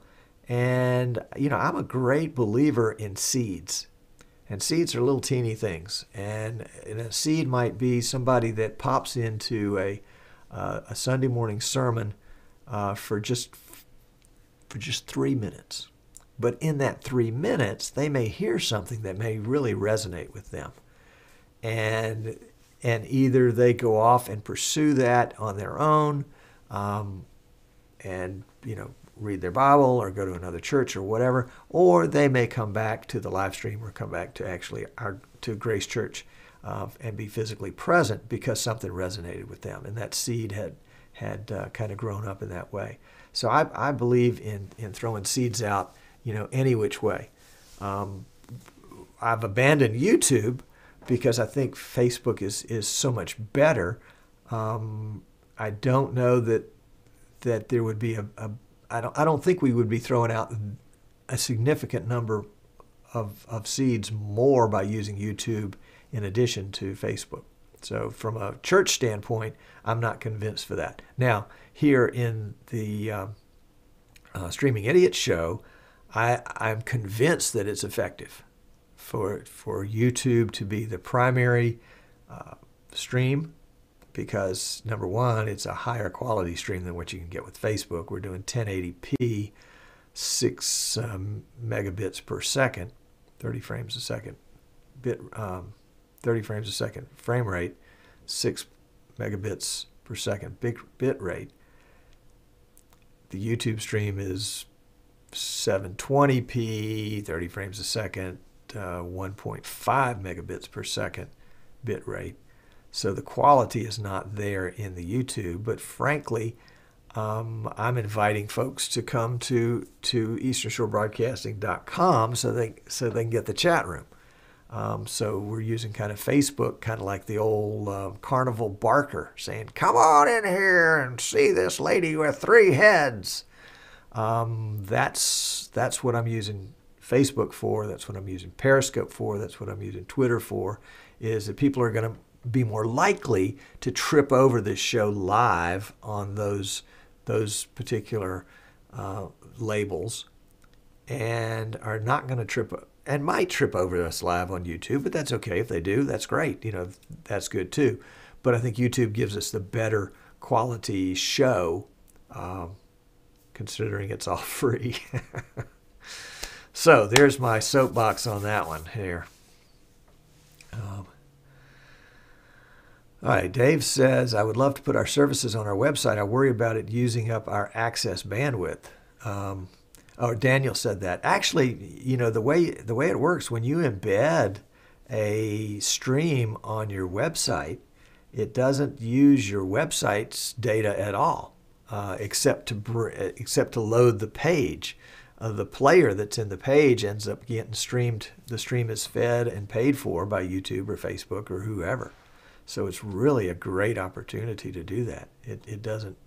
And, you know, I'm a great believer in seeds. And seeds are little teeny things. And a seed might be somebody that pops into a Sunday morning sermon for just 3 minutes. But in that 3 minutes, they may hear something that may really resonate with them. And either they go off and pursue that on their own, and, you know, read their Bible or go to another church or whatever, or they may come back to the live stream or come back to to Grace Church and be physically present because something resonated with them, and that seed had kind of grown up in that way. So I believe in throwing seeds out, you know, any which way. I've abandoned YouTube because I think Facebook is so much better. I don't know that there would be I don't think we would be throwing out a significant number of seeds more by using YouTube in addition to Facebook. So from a church standpoint, I'm not convinced for that. Now, here in the Streaming Idiot show, I'm convinced that it's effective for YouTube to be the primary stream, because number one, it's a higher quality stream than what you can get with Facebook. We're doing 1080p, 6 megabits per second, 30 frames a second, 30 frames a second frame rate, 6 megabits per second bit rate. The YouTube stream is 720p, 30 frames a second, 1.5 megabits per second bit rate. So the quality is not there in the YouTube, but frankly, I'm inviting folks to come to easternshorebroadcasting.com so they can get the chat room. So we're using kind of Facebook, kind of like the old carnival barker, saying, "Come on in here and see this lady with 3 heads." That's what I'm using Facebook for. That's what I'm using Periscope for. That's what I'm using Twitter for. Is that people are going to be more likely to trip over this show live on those particular labels, and are not going to trip and might trip over us live on YouTube, but that's okay. If they do, that's great. You know, that's good too. But I think YouTube gives us the better quality show, considering it's all free. So there's my soapbox on that one here. All right, Dave says, I would love to put our services on our website. I worry about it using up our access bandwidth. Daniel said that. Actually, you know, the way it works, when you embed a stream on your website, it doesn't use your website's data at all, except to load the page. The player that's in the page ends up getting streamed. The stream is fed and paid for by YouTube or Facebook or whoever. So it's really a great opportunity to do that. It doesn't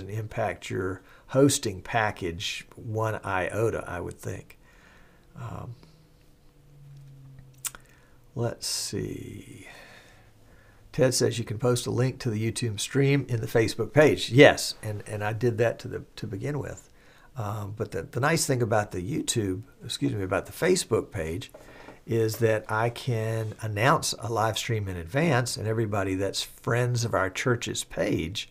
impact your hosting package one iota, I would think. Let's see. Ted says you can post a link to the YouTube stream in the Facebook page. Yes, and I did that to begin with. But the nice thing about the about the Facebook page is that I can announce a live stream in advance, and everybody that's friends of our church's page,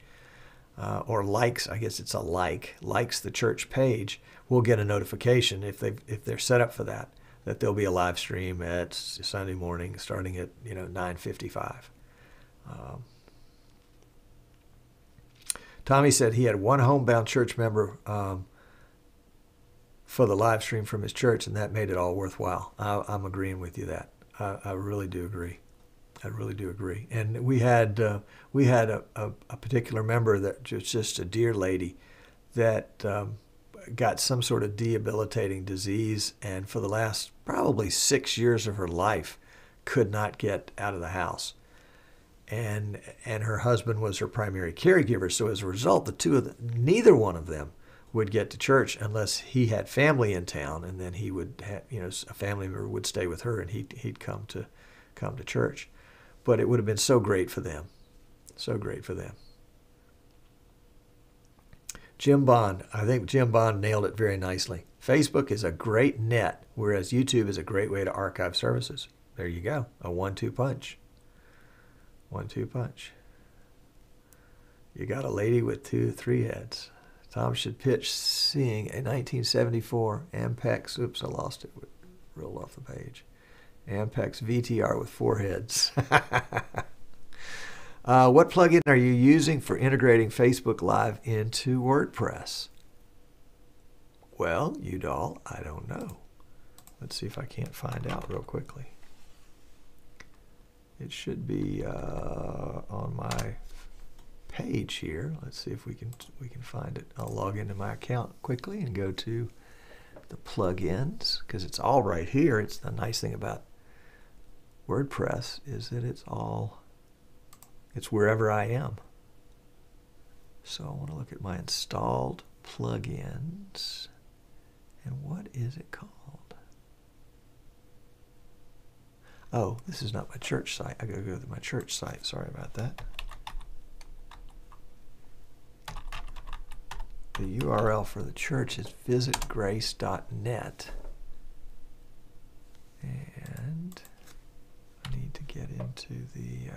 or likes, I guess it's a likes the church page, will get a notification if they're set up for that there'll be a live stream at Sunday morning starting at 9:55. Tommy said he had one homebound church member for the live stream from his church, and that made it all worthwhile. I'm agreeing with you that. I really do agree. I really do agree. And we had a particular member that just a dear lady that got some sort of debilitating disease, and for the last probably 6 years of her life could not get out of the house. And her husband was her primary caregiver. So as a result, neither one of them would get to church unless he had family in town, and then he would have, a family member would stay with her, and he'd come to church. But it would have been so great for them, so great for them. Jim Bond, I think Jim Bond nailed it very nicely. Facebook is a great net, whereas YouTube is a great way to archive services. There you go, a 1-2 punch. 1-2 punch. You got a lady with 3 heads. Tom should pitch seeing a 1974 Ampex. Oops, I lost it. Rolled off the page. Ampex VTR with 4 heads. What plugin are you using for integrating Facebook Live into WordPress? Well, Udall, I don't know. Let's see if I can't find out real quickly. It should be on my page here. Let's see if we can find it. I'll log into my account quickly and go to the plugins, because it's all right here. It's the nice thing about WordPress is that it's wherever I am. So I want to look at my installed plugins, and what is it called? Oh, this is not my church site. I gotta go to my church site. Sorry about that. The URL for the church is visitgrace.net. And I need to get into the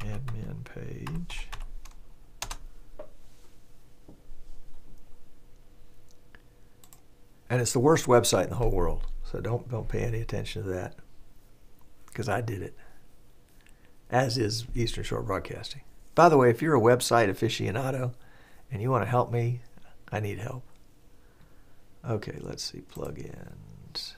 admin page. And it's the worst website in the whole world. So don't pay any attention to that, because I did it, as is Eastern Shore Broadcasting. By the way, if you're a website aficionado and you want to help me, I need help. Okay, let's see, plugins.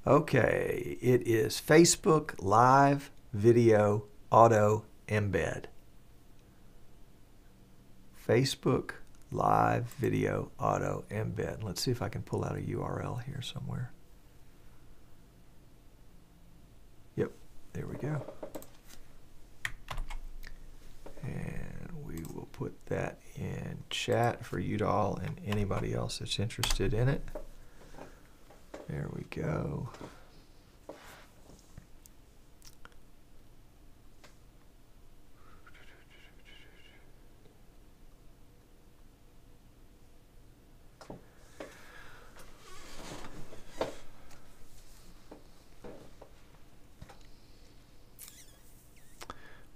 Okay, it is Facebook Live Video Auto Embed. Facebook Live Video Auto Embed. Let's see if I can pull out a URL here somewhere. Yep, there we go. And we will put that in chat for Udall and anybody else that's interested in it. There we go.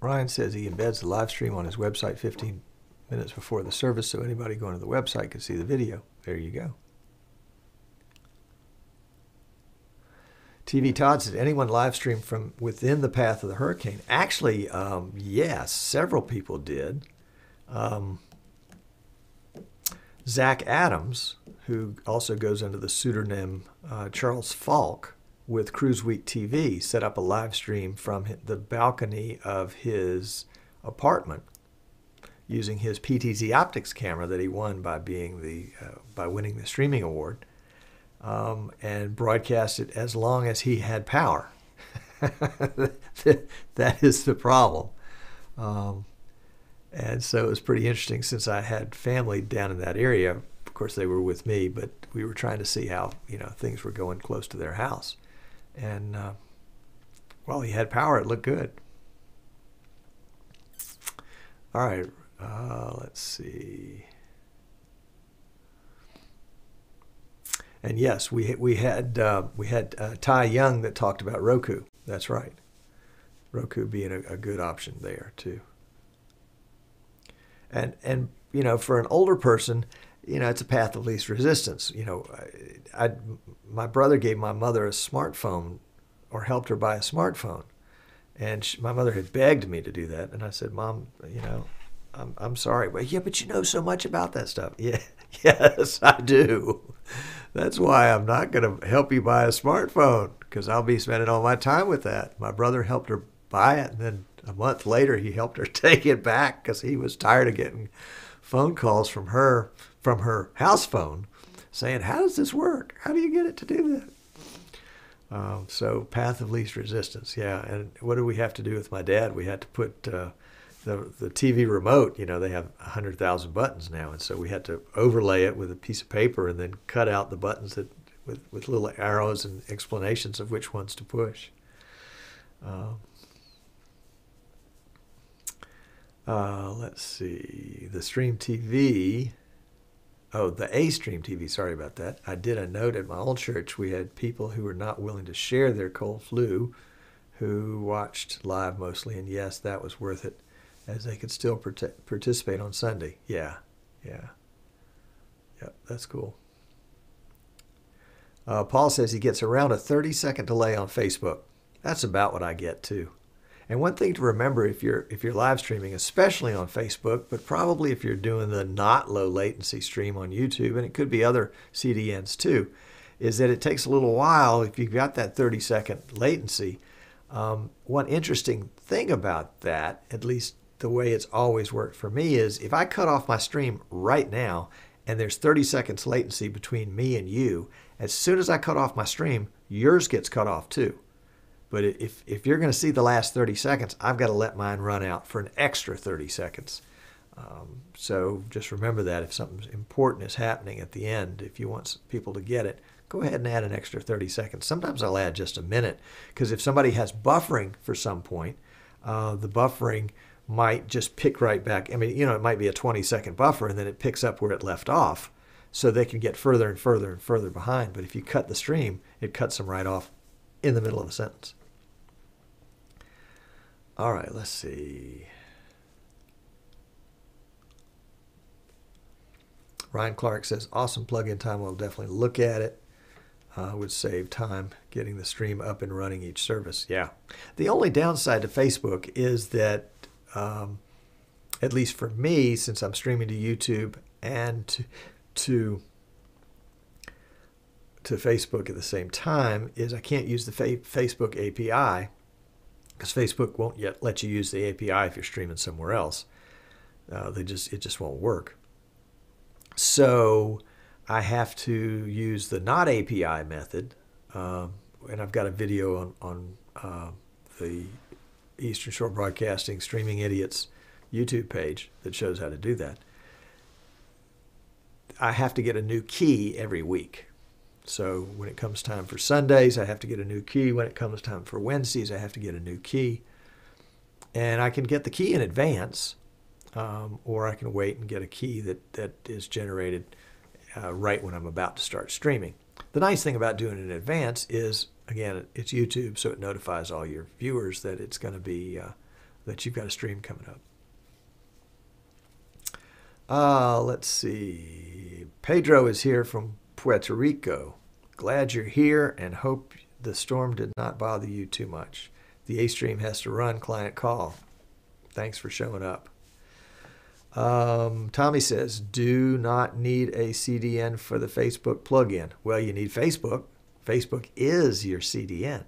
Ryan says he embeds the live stream on his website 15 minutes before the service, so anybody going to the website can see the video. There you go. TV Todd said, anyone live stream from within the path of the hurricane? Actually, yes, several people did. Zach Adams, who also goes under the pseudonym Charles Falk, with Cruise Week TV, set up a live stream from the balcony of his apartment using his PTZ Optics camera that he won by winning the streaming award, and broadcast it as long as he had power. That is the problem. And so it was pretty interesting, since I had family down in that area. Of course, they were with me, but we were trying to see how things were going close to their house. And while he had power, it looked good. All right, let's see. And yes, we had Ty Young that talked about Roku. That's right, Roku being a good option there too. And for an older person, it's a path of least resistance. My brother gave my mother a smartphone, or helped her buy a smartphone, and my mother had begged me to do that, and I said, Mom, I'm sorry, but yeah, but you know so much about that stuff. Yeah, yes, I do. That's why I'm not going to help you buy a smartphone, because I'll be spending all my time with that. My brother helped her buy it, and then a month later he helped her take it back because he was tired of getting phone calls from her house phone saying, "How does this work? How do you get it to do that?" So path of least resistance, yeah. And what did we have to do with my dad? We had to put the TV remote. You know, they have 100,000 buttons now, and so we had to overlay it with a piece of paper and then cut out the buttons that with little arrows and explanations of which ones to push. Let's see, the Stream TV. Oh, the A-Stream TV, sorry about that. I did a note at my old church. We had people who were not willing to share their cold flu who watched live mostly, and yes, that was worth it, as they could still participate on Sunday. Yeah, yeah. Yep, that's cool. Paul says he gets around a 30-second delay on Facebook. That's about what I get, too. And one thing to remember if you're live streaming, especially on Facebook, but probably if you're doing the not low latency stream on YouTube, and it could be other CDNs too, is that it takes a little while if you've got that 30-second latency. One interesting thing about that, at least the way it's always worked for me, is if I cut off my stream right now and there's 30 seconds latency between me and you, as soon as I cut off my stream, yours gets cut off too. But if you're going to see the last 30 seconds, I've got to let mine run out for an extra 30 seconds. So just remember that if something important is happening at the end, if you want people to get it, go ahead and add an extra 30 seconds. Sometimes I'll add just a minute, because if somebody has buffering for some point, the buffering might just pick right back. I mean, you know, it might be a 20-second buffer, and then it picks up where it left off, so they can get further and further and further behind. But if you cut the stream, it cuts them right off in the middle of a sentence. All right, let's see. Ryan Clark says, awesome plug-in time. We'll definitely look at it. Would save time getting the stream up and running each service. Yeah. The only downside to Facebook is that, at least for me, since I'm streaming to YouTube and to Facebook at the same time, is I can't use the Facebook API, because Facebook won't yet let you use the API if you're streaming somewhere else. It just won't work. So I have to use the not API method, and I've got a video on the Eastern Shore Broadcasting Streaming Idiots YouTube page that shows how to do that. I have to get a new key every week. So when it comes time for Sundays, I have to get a new key. When it comes time for Wednesdays, I have to get a new key. And I can get the key in advance, or I can wait and get a key that is generated right when I'm about to start streaming. The nice thing about doing it in advance is, again, it's YouTube, so it notifies all your viewers that it's going to be, that you've got a stream coming up. Let's see. Pedro is here from Puerto Rico. Glad you're here and hope the storm did not bother you too much. The A-Stream has to run client call. Thanks for showing up. Tommy says, do not need a CDN for the Facebook plugin. Well, you need Facebook. Facebook is your CDN.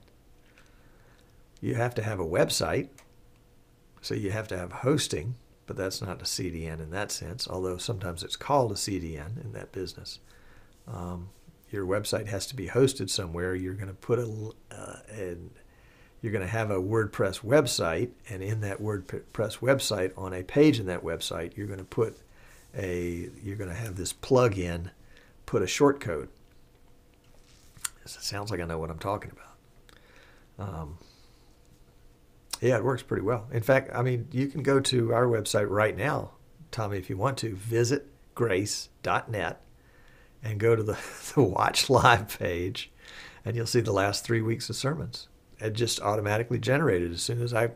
You have to have a website, so you have to have hosting, but that's not a CDN in that sense, although sometimes it's called a CDN in that business. Your website has to be hosted somewhere. You're going to put you're going to have a WordPress website, and in that WordPress website, on a page in that website, you're going to have this plugin put a shortcode. It sounds like I know what I'm talking about. Yeah, it works pretty well. In fact, I mean, you can go to our website right now, Tommy, if you want to, visitgrace.net, and go to the Watch Live page, and you'll see the last 3 weeks of sermons. It just automatically generated as soon as I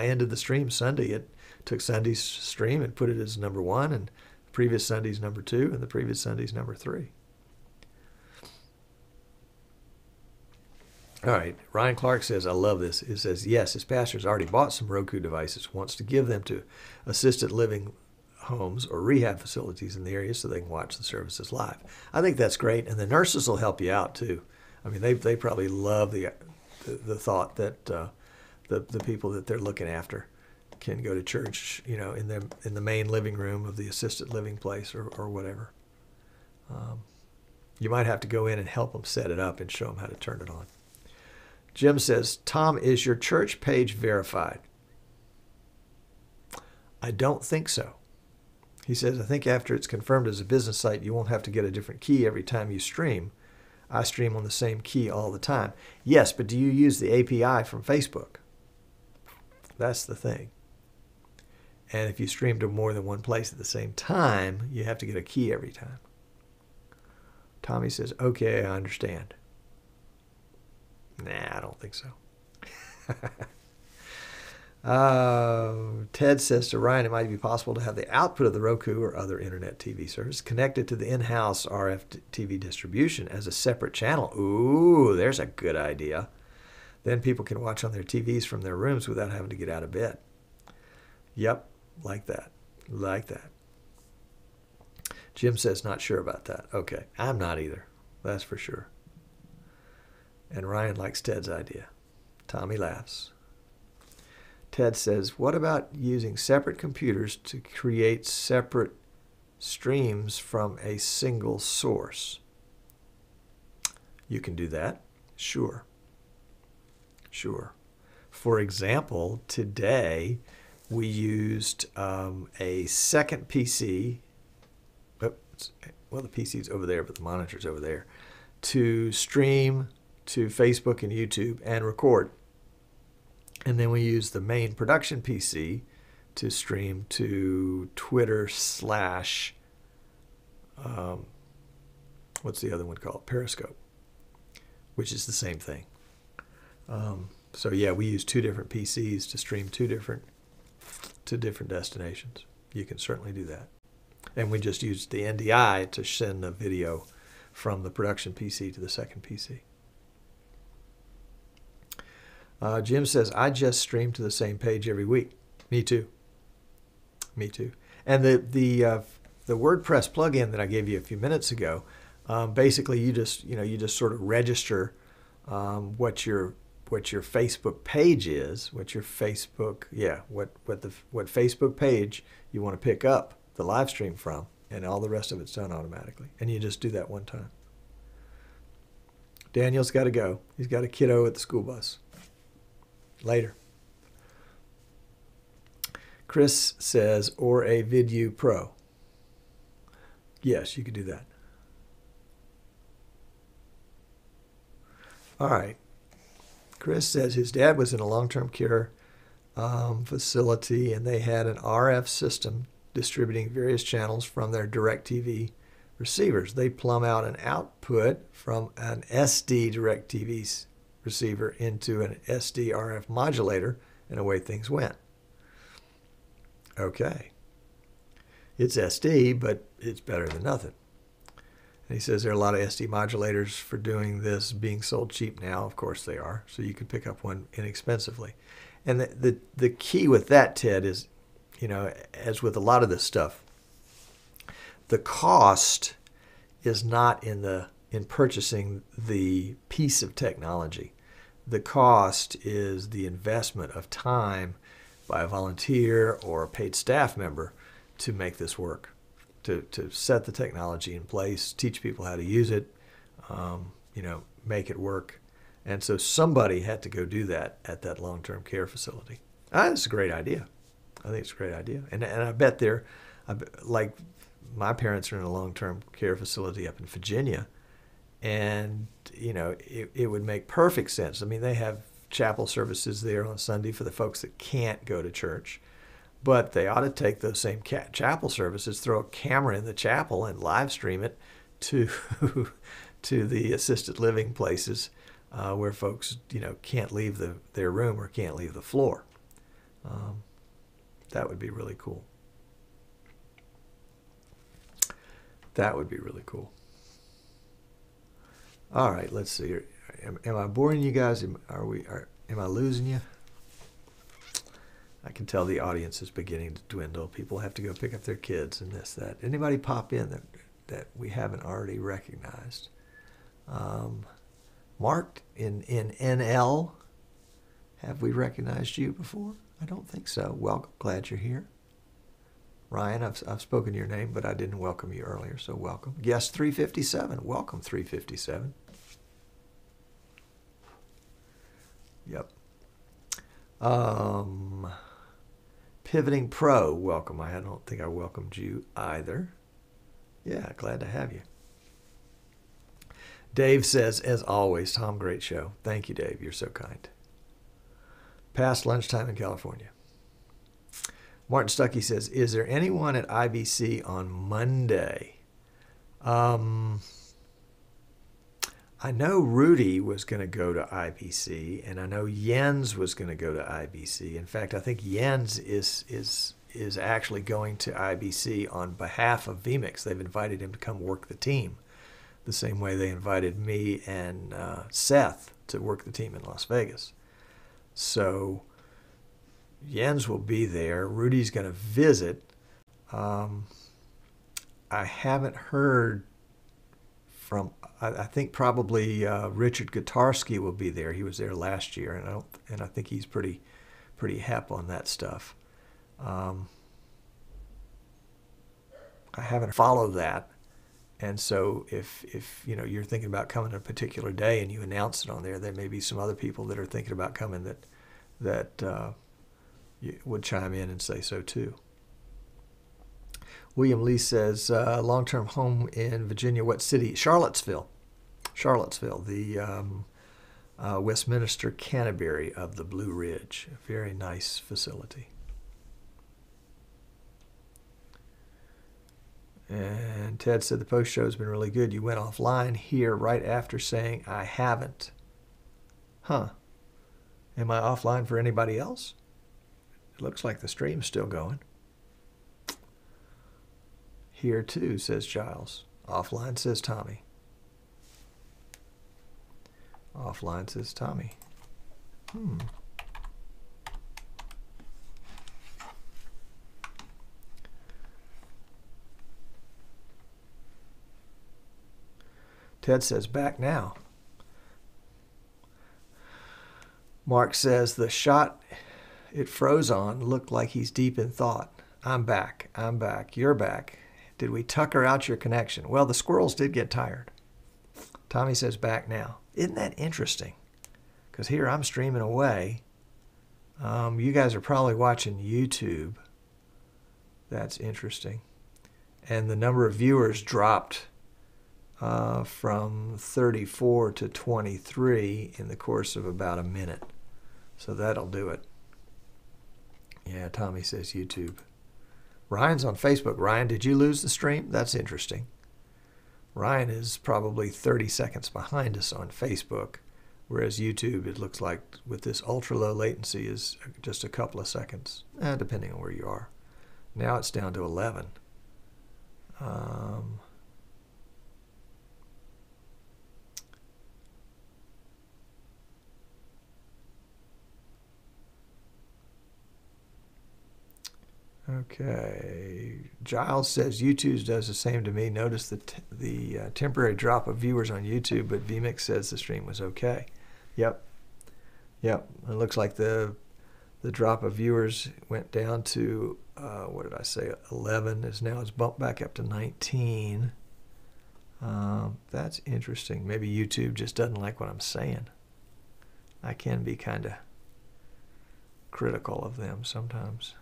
ended the stream Sunday. It took Sunday's stream and put it as number 1, and the previous Sunday's number 2, and the previous Sunday's number 3. All right, Ryan Clark says, I love this. It says, yes, his pastor's already bought some Roku devices, wants to give them to assisted living homes or rehab facilities in the area so they can watch the services live. I think that's great, and the nurses will help you out too. I mean, they probably love the thought that the people that they're looking after can go to church, you know, in the main living room of the assisted living place or whatever. You might have to go in and help them set it up and show them how to turn it on. Jim says, Tom, is your church page verified? I don't think so. He says, I think after it's confirmed as a business site, you won't have to get a different key every time you stream. I stream on the same key all the time. Yes, but do you use the API from Facebook? That's the thing. And if you stream to more than one place at the same time, you have to get a key every time. Tommy says, okay, I understand. Nah, I don't think so. Ted says to Ryan, it might be possible to have the output of the Roku or other internet TV service connected to the in-house RF TV distribution as a separate channel. Ooh, there's a good idea. Then people can watch on their TVs from their rooms without having to get out of bed. Yep, like that. Like that. Jim says not sure about that. Okay, I'm not either. That's for sure. And Ryan likes Ted's idea. Tommy laughs. Ted says, what about using separate computers to create separate streams from a single source? You can do that. Sure. Sure. For example, today we used a second PC. Well, the PC's over there, but the monitor's over there, to stream to Facebook and YouTube and record. And then we use the main production PC to stream to Twitter / what's the other one called? Periscope, which is the same thing. So yeah, we use two different PCs to stream to different destinations. You can certainly do that. And we just used the NDI to send the video from the production PC to the second PC. Jim says, I just stream to the same page every week. Me too. Me too. And the WordPress plugin that I gave you a few minutes ago, basically you just sort of register what your Facebook page is, what Facebook page you want to pick up the live stream from, and all the rest of it's done automatically. And you just do that one time. Daniel's got to go. He's got a kiddo at the school bus. Later. Chris says, or a VidU Pro. Yes, you could do that. All right. Chris says his dad was in a long-term care facility, and they had an RF system distributing various channels from their DirecTV receivers. They plumb out an output from an SD DirecTV receiver into an SD RF modulator, and away things went. Okay. It's SD, but it's better than nothing. And he says there are a lot of SD modulators for doing this being sold cheap now. Of course they are. So you can pick up one inexpensively. And the key with that, Ted, is, you know, as with a lot of this stuff, the cost is not in purchasing the piece of technology. The cost is the investment of time by a volunteer or a paid staff member to make this work, to set the technology in place, teach people how to use it, make it work. And so somebody had to go do that at that long-term care facility. That's a great idea. I think it's a great idea. And I bet like my parents are in a long-term care facility up in Virginia, and, you know, it would make perfect sense. I mean, they have chapel services there on Sunday for the folks that can't go to church, but they ought to take those same chapel services, throw a camera in the chapel and live stream it to the assisted living places where folks, you know, can't leave their room or can't leave the floor. That would be really cool. That would be really cool. All right, let's see. Am I boring you guys? Am I losing you? I can tell the audience is beginning to dwindle. People have to go pick up their kids and this, that. Anybody pop in that we haven't already recognized? Mark in NL, have we recognized you before? I don't think so. Welcome, glad you're here. Ryan, I've spoken your name, but I didn't welcome you earlier, so welcome. Guest 357, welcome 357. Yep. Pivoting Pro, welcome. I don't think I welcomed you either. Yeah, glad to have you. Dave says, as always, Tom, great show. Thank you, Dave. You're so kind. Past lunchtime in California. Martin Stuckey says, is there anyone at IBC on Monday? I know Rudy was going to go to IBC, and I know Jens was going to go to IBC. In fact, I think Jens is actually going to IBC on behalf of vMix. They've invited him to come work the team, the same way they invited me and Seth to work the team in Las Vegas. So Jens will be there. Rudy's going to visit. I haven't heard from, I think probably Richard Gutarski will be there. He was there last year, and I think he's pretty hep on that stuff. I haven't followed that, and so if you know you're thinking about coming a particular day and you announce it on there, there may be some other people that are thinking about coming that would chime in and say so too. William Lee says, long-term home in Virginia, what city? Charlottesville. Charlottesville, the Westminster Canterbury of the Blue Ridge. A very nice facility. And Ted said the post-show has been really good. You went offline here right after saying, I haven't. Huh. Am I offline for anybody else? It looks like the stream's still going. Here too, says Giles. Offline, says Tommy. Offline, says Tommy. Ted says, back now. Mark says, the shot it froze on looked like he's deep in thought. I'm back. I'm back. You're back. Did we tucker out your connection? Well, the squirrels did get tired. Tommy says, back now. Isn't that interesting? Because here I'm streaming away. You guys are probably watching YouTube. That's interesting. And the number of viewers dropped from 34 to 23 in the course of about a minute. So that'll do it. Yeah, Tommy says YouTube. Ryan's on Facebook. Ryan, did you lose the stream? That's interesting. Ryan is probably 30 seconds behind us on Facebook, whereas YouTube, it looks like with this ultra-low latency, is just a couple of seconds, depending on where you are. Now it's down to 11. Okay. Giles says YouTube does the same to me. Notice the temporary drop of viewers on YouTube, but vMix says the stream was okay. Yep. Yep. It looks like the drop of viewers went down to what did I say? 11. It's bumped back up to 19. That's interesting. Maybe YouTube just doesn't like what I'm saying. I can be kind of critical of them sometimes.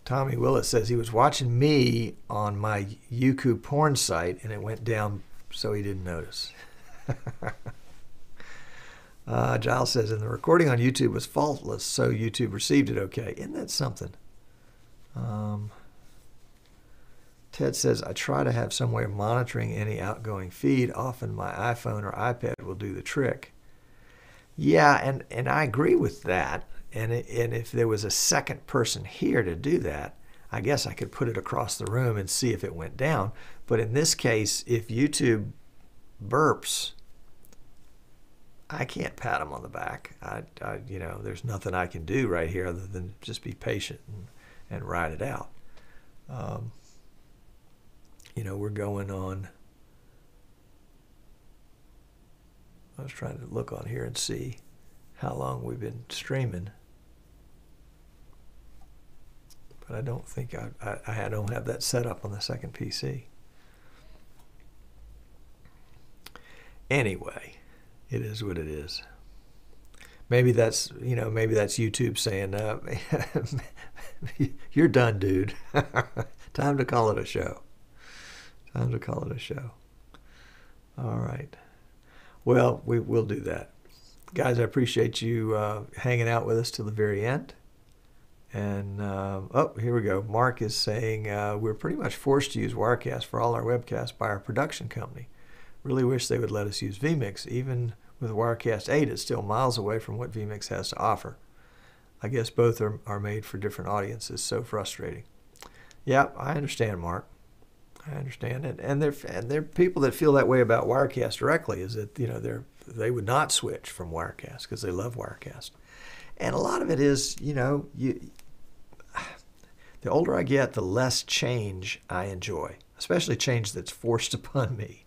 Tommy Willett says he was watching me on my Youku porn site and it went down so he didn't notice. Giles says, and the recording on YouTube was faultless, so YouTube received it okay. Isn't that something? Ted says, I try to have some way of monitoring any outgoing feed. Often my iPhone or iPad will do the trick. Yeah, and I agree with that. And if there was a second person here to do that, I guess I could put it across the room and see if it went down. But in this case, if YouTube burps, I can't pat them on the back. You know, there's nothing I can do right here other than just be patient and ride it out. You know, we're going on. I was trying to look on here and see how long we've been streaming, but I don't think I don't have that set up on the second PC. Anyway, it is what it is. Maybe that's, you know, maybe that's YouTube saying, you're done, dude. Time to call it a show. Time to call it a show. All right. Well, we'll do that. Guys, I appreciate you hanging out with us till the very end. And, oh, here we go. Mark is saying, we're pretty much forced to use Wirecast for all our webcasts by our production company. Really wish they would let us use vMix. Even with Wirecast 8, it's still miles away from what vMix has to offer. I guess both are made for different audiences. So frustrating. Yeah, I understand, Mark. I understand it. And there are people that feel that way about Wirecast directly, is that, you know, they would not switch from Wirecast because they love Wirecast. And a lot of it is, you know, the older I get, the less change I enjoy, especially change that's forced upon me.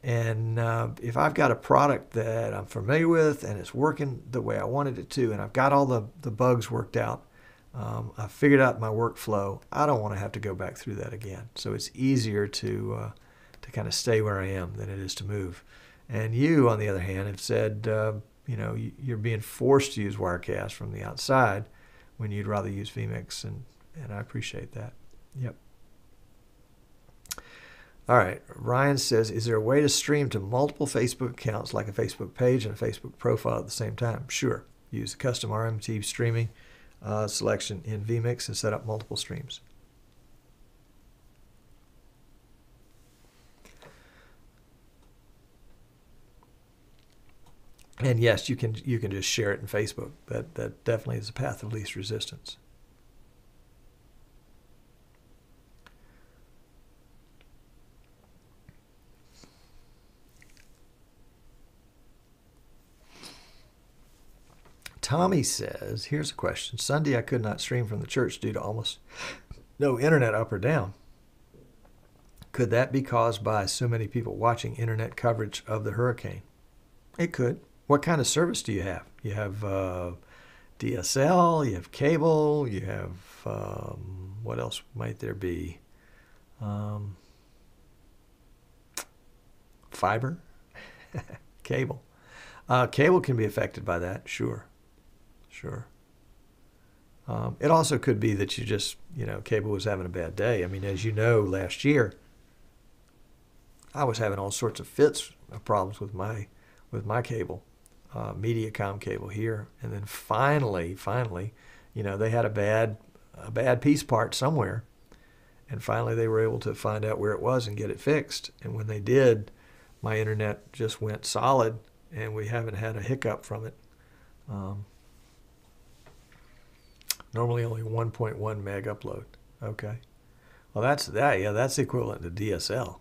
If I've got a product that I'm familiar with and it's working the way I wanted it to, and I've got all the bugs worked out, I've figured out my workflow, I don't want to have to go back through that again. So it's easier to kind of stay where I am than it is to move. And you, on the other hand, have said, you know, you're being forced to use Wirecast from the outside when you'd rather use vMix, and I appreciate that. Yep. All right, Ryan says, is there a way to stream to multiple Facebook accounts, like a Facebook page and a Facebook profile at the same time? Sure. Use the custom RMT streaming selection in vMix and set up multiple streams. And yes, you can just share it in Facebook. That definitely is the path of least resistance. Tommy says, here's a question. Sunday I could not stream from the church due to almost no internet up or down. Could that be caused by so many people watching internet coverage of the hurricane? It could. What kind of service do you have? You have DSL, you have cable, you have, what else might there be? Fiber? Cable. Cable can be affected by that, sure. Sure. It also could be that you just, you know, cable was having a bad day. I mean, as you know, last year, I was having all sorts of fits of problems with my cable, Mediacom cable here, and then finally, you know, they had a bad piece part somewhere, and finally they were able to find out where it was and get it fixed. And when they did, my internet just went solid, and we haven't had a hiccup from it. Normally only 1.1 meg upload. Okay. Well, that's that. Yeah, that's equivalent to DSL.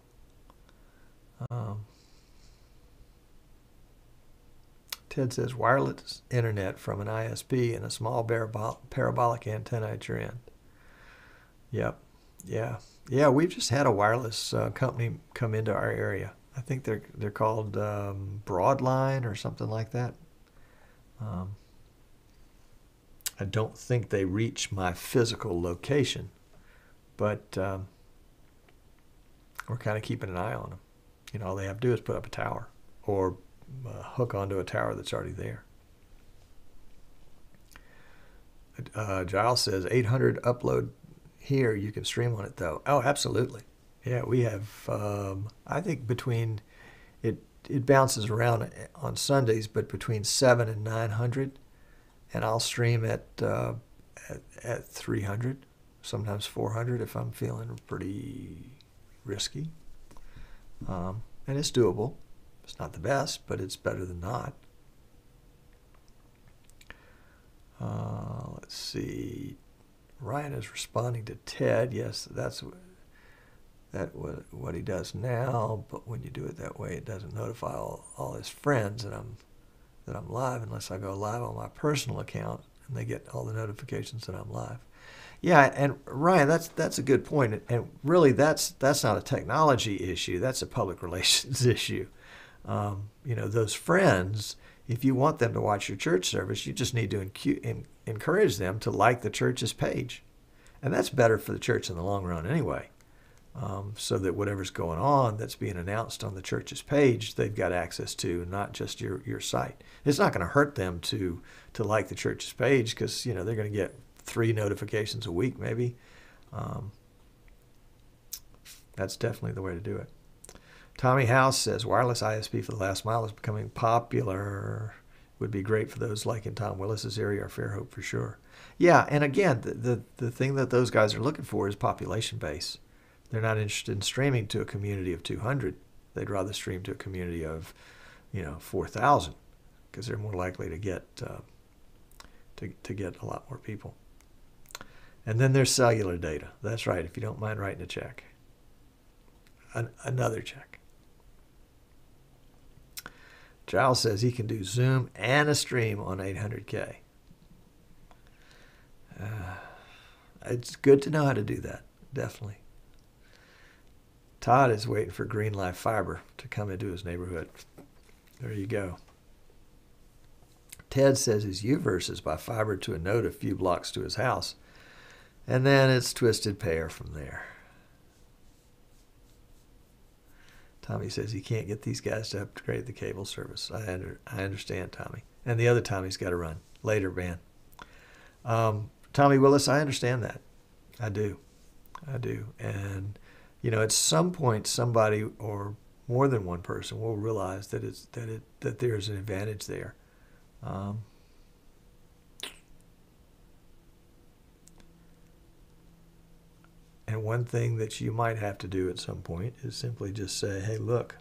Ted says wireless internet from an ISP and a small parabolic antenna at your end. Yep. Yeah. Yeah, we've just had a wireless company come into our area. I think they're called Broadline or something like that. I don't think they reach my physical location, but we're kind of keeping an eye on them. You know, all they have to do is put up a tower or hook onto a tower that's already there. Giles says 800 upload here. You can stream on it though. Oh, absolutely. Yeah, we have. I think between it bounces around on Sundays, but between 700 and 900. And I'll stream at 300, sometimes 400 if I'm feeling pretty risky. And it's doable. It's not the best, but it's better than not. Let's see. Ryan is responding to Ted. Yes, that's what he does now, but when you do it that way, it doesn't notify all his friends that I'm live unless I go live on my personal account, and they get all the notifications that I'm live. Yeah, and Ryan, that's a good point, and really that's not a technology issue. That's a public relations issue. Those friends, if you want them to watch your church service, you just need to encourage them to like the church's page, and that's better for the church in the long run anyway. So that whatever's going on that's being announced on the church's page, they've got access to, not just your site. It's not going to hurt them to like the church's page, because they're going to get 3 notifications a week maybe. That's definitely the way to do it. Tommy House says wireless ISP for the last mile is becoming popular. Would be great for those like in Tom Willis's area or Fairhope for sure. Yeah, and again, the thing that those guys are looking for is population base. They're not interested in streaming to a community of 200. They'd rather stream to a community of, 4,000, because they're more likely to get to get a lot more people. And then there's cellular data. That's right. If you don't mind writing a check, another check. Giles says he can do Zoom and a stream on 800K. It's good to know how to do that. Definitely. Todd is waiting for Green Life Fiber to come into his neighborhood. There you go. Ted says his U-verse is by fiber to a node a few blocks to his house, and then it's twisted pair from there. Tommy says he can't get these guys to upgrade the cable service. I understand, Tommy. And the other Tommy's got to run. Later, man. Tommy Willis, I understand that. I do. And at some point, somebody or more than one person will realize that there's an advantage there. And one thing that you might have to do at some point is simply just say, "Hey, look,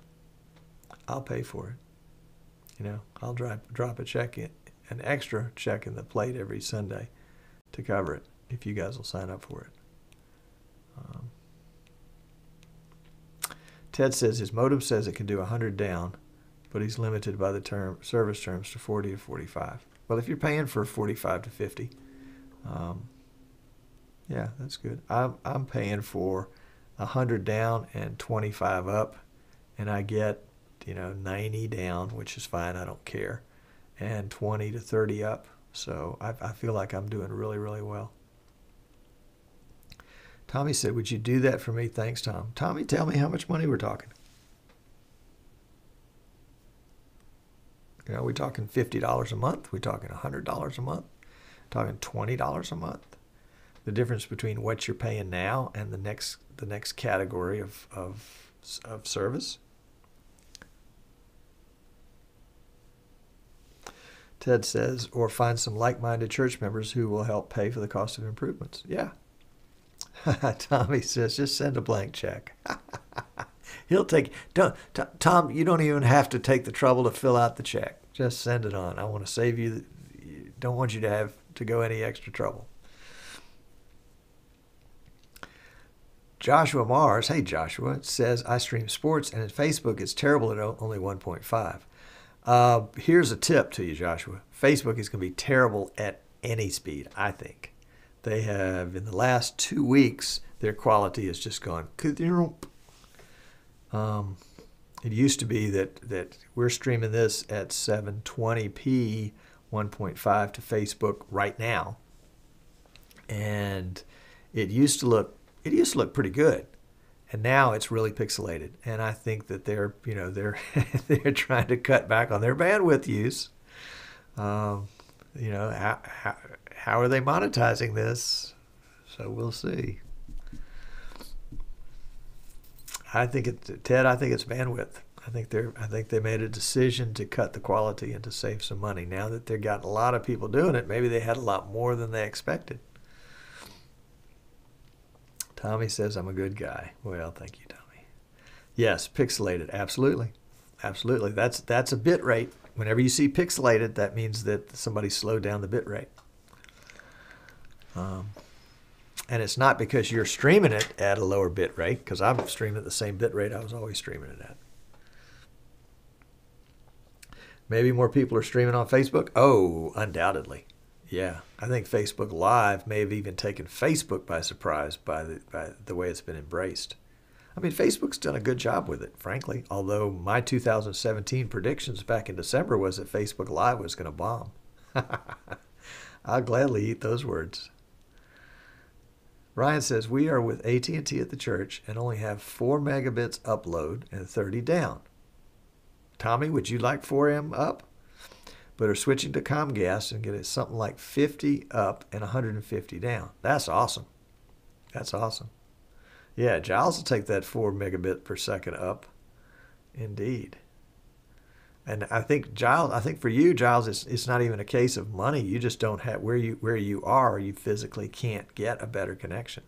I'll pay for it. I'll drop a check in, an extra check in the plate every Sunday to cover it if you guys will sign up for it." Ted says his modem says it can do 100 down, but he's limited by the service terms to 40 to 45. Well, if you're paying for 45 to 50, yeah, that's good. I'm paying for 100 down and 25 up, and I get 90 down, which is fine. I don't care, and 20 to 30 up. So I feel like I'm doing really, really well. Tommy said, "Would you do that for me?" Thanks, Tom. Tommy, tell me how much money we're talking. Are we talking $50 a month? We talking $100 a month? Talking $20 a month? The difference between what you're paying now and the next category of service. Ted says, or find some like-minded church members who will help pay for the cost of improvements. Yeah. Tommy says, just send a blank check. He'll take. Tom, you don't even have to take the trouble to fill out the check. Just send it on. I want to save you. Don't want you to have to go any extra trouble. Joshua Mars, hey Joshua, says I stream sports and at Facebook it's terrible at only 1.5. Here's a tip to you, Joshua. Facebook is going to be terrible at any speed, I think. They have, in the last 2 weeks, their quality has just gone. It used to be that we're streaming this at 720p 1.5 to Facebook right now, and it used to look pretty good, and now it's really pixelated. And I think that they're they're trying to cut back on their bandwidth use. How are they monetizing this? So we'll see. I think it's bandwidth. I think they made a decision to cut the quality and to save some money. Now that they've got a lot of people doing it, maybe they had a lot more than they expected. Tommy says I'm a good guy. Well, thank you, Tommy. Yes, pixelated, absolutely. That's a bit rate. Whenever you see pixelated, that means that somebody slowed down the bit rate. And it's not because you're streaming it at a lower bit rate, because I'm streaming at the same bit rate I was always streaming it at. Maybe more people are streaming on Facebook? Oh, undoubtedly. Yeah, I think Facebook Live may have even taken Facebook by surprise by the way it's been embraced. I mean, Facebook's done a good job with it, frankly, although my 2017 predictions back in December was that Facebook Live was going to bomb. I'll gladly eat those words. Ryan says, we are with AT&T at the church and only have 4 megabits upload and 30 down. Tommy, would you like 4M up? But are switching to Comcast and getting something like 50 up and 150 down. That's awesome. That's awesome. Yeah, Giles will take that 4 megabit per second up. Indeed. And I think for you, Giles, it's not even a case of money. You just don't have where you are. You physically can't get a better connection.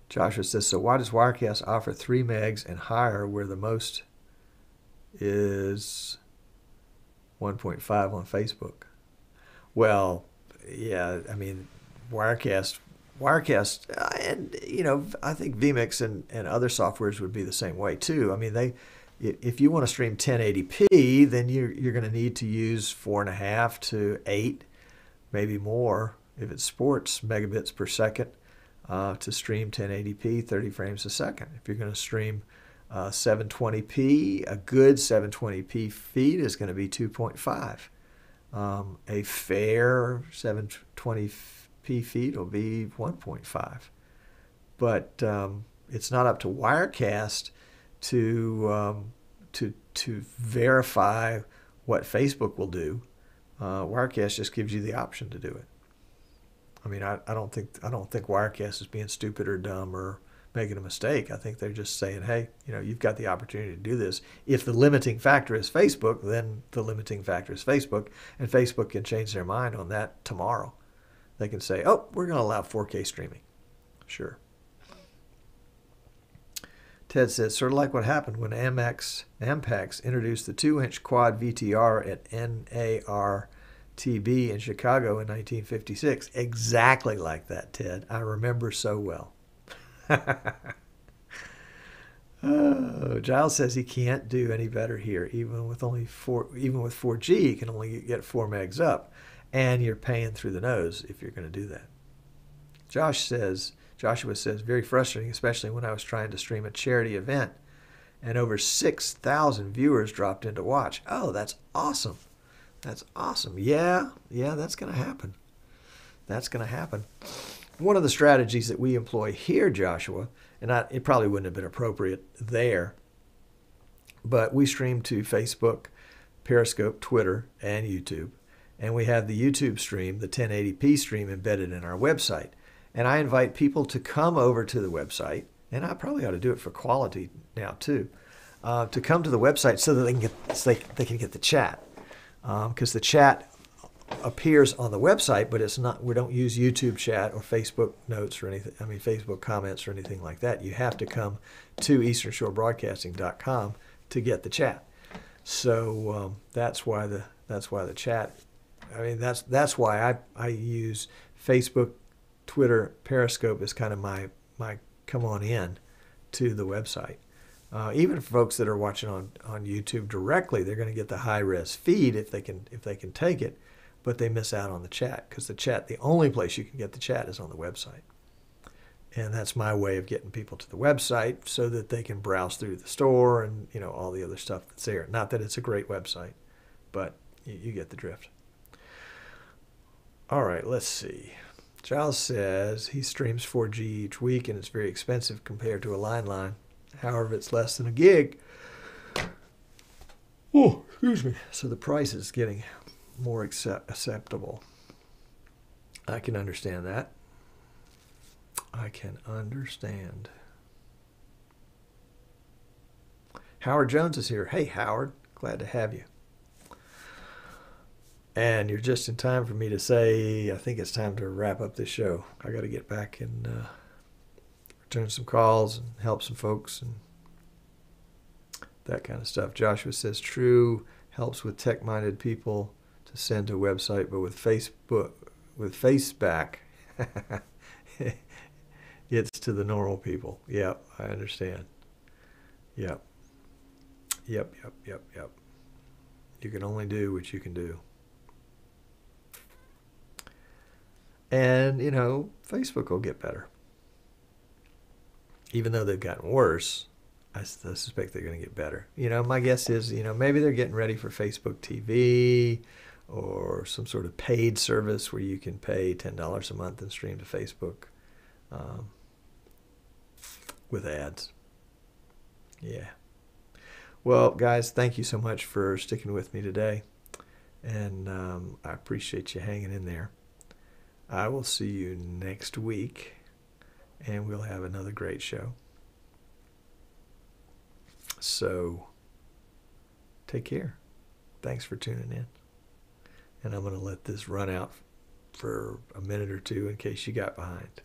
Joshua says, so why does Wirecast offer 3 megs and higher where the most is 1.5 on Facebook? Well, yeah, I mean, Wirecast, and I think vMix and other softwares would be the same way too. I mean, if you want to stream 1080p, then you're going to need to use 4.5 to 8, maybe more if it's sports megabits per second to stream 1080p, 30 frames a second. If you're going to stream 720p, a good 720p feed is going to be 2.5. A fair 720p feed will be 1.5. But it's not up to Wirecast to verify what Facebook will do. Wirecast just gives you the option to do it. I mean, I don't think Wirecast is being stupid or dumb or making a mistake. I think they're just saying, hey, you've got the opportunity to do this. If the limiting factor is Facebook, then the limiting factor is Facebook, and Facebook can change their mind on that tomorrow. They can say, oh, we're going to allow 4K streaming. Sure. Ted says, sort of like what happened when Ampex introduced the 2-inch quad VTR at NARTB in Chicago in 1956. Exactly like that, Ted. I remember so well. Oh, Giles says he can't do any better here. Even with 4G, you can only get 4 megs up, and you're paying through the nose if you're going to do that. Joshua says, very frustrating, especially when I was trying to stream a charity event, and over 6,000 viewers dropped in to watch. Oh, that's awesome. That's awesome. Yeah, that's going to happen. That's going to happen. One of the strategies that we employ here, Joshua, and it probably wouldn't have been appropriate there, but we stream to Facebook, Periscope, Twitter, and YouTube. And we have the YouTube stream, the 1080p stream, embedded in our website. And I invite people to come over to the website, and I probably ought to do it for quality now too, to come to the website so that they can get the chat. Because the chat appears on the website, but it's not. We don't use YouTube chat or Facebook notes or anything. I mean, Facebook comments or anything like that. You have to come to easternshorebroadcasting.com to get the chat. So that's why the chat. I mean, that's why I use Facebook, Twitter, Periscope as kind of my come on in to the website. Even for folks that are watching on YouTube directly, they're going to get the high res feed if they can take it. But they miss out on the chat because the only place you can get the chat is on the website. And that's my way of getting people to the website so that they can browse through the store and all the other stuff that's there. Not that it's a great website, but you get the drift. All right, let's see. Giles says he streams 4G each week and it's very expensive compared to a line. However, it's less than a gig. Oh, excuse me. So the price is getting more acceptable. I can understand that. I can understand. Howard Jones is here. Hey, Howard. Glad to have you. And you're just in time for me to say, I think it's time to wrap up this show. I got to get back and return some calls and help some folks and that kind of stuff. Joshua says, true, helps with tech-minded people to send to a website, but with Facebook, with FaceBack, it's to the normal people. Yep, I understand. Yep, yep. You can only do what you can do. And, you know, Facebook will get better. Even though they've gotten worse, I suspect they're going to get better. You know, my guess is, you know, maybe they're getting ready for Facebook TV or some sort of paid service where you can pay $10 a month and stream to Facebook with ads. Yeah. Well, guys, thank you so much for sticking with me today. And I appreciate you hanging in there. I will see you next week, and we'll have another great show. So take care. Thanks for tuning in. And I'm going to let this run out for a minute or two in case you got behind.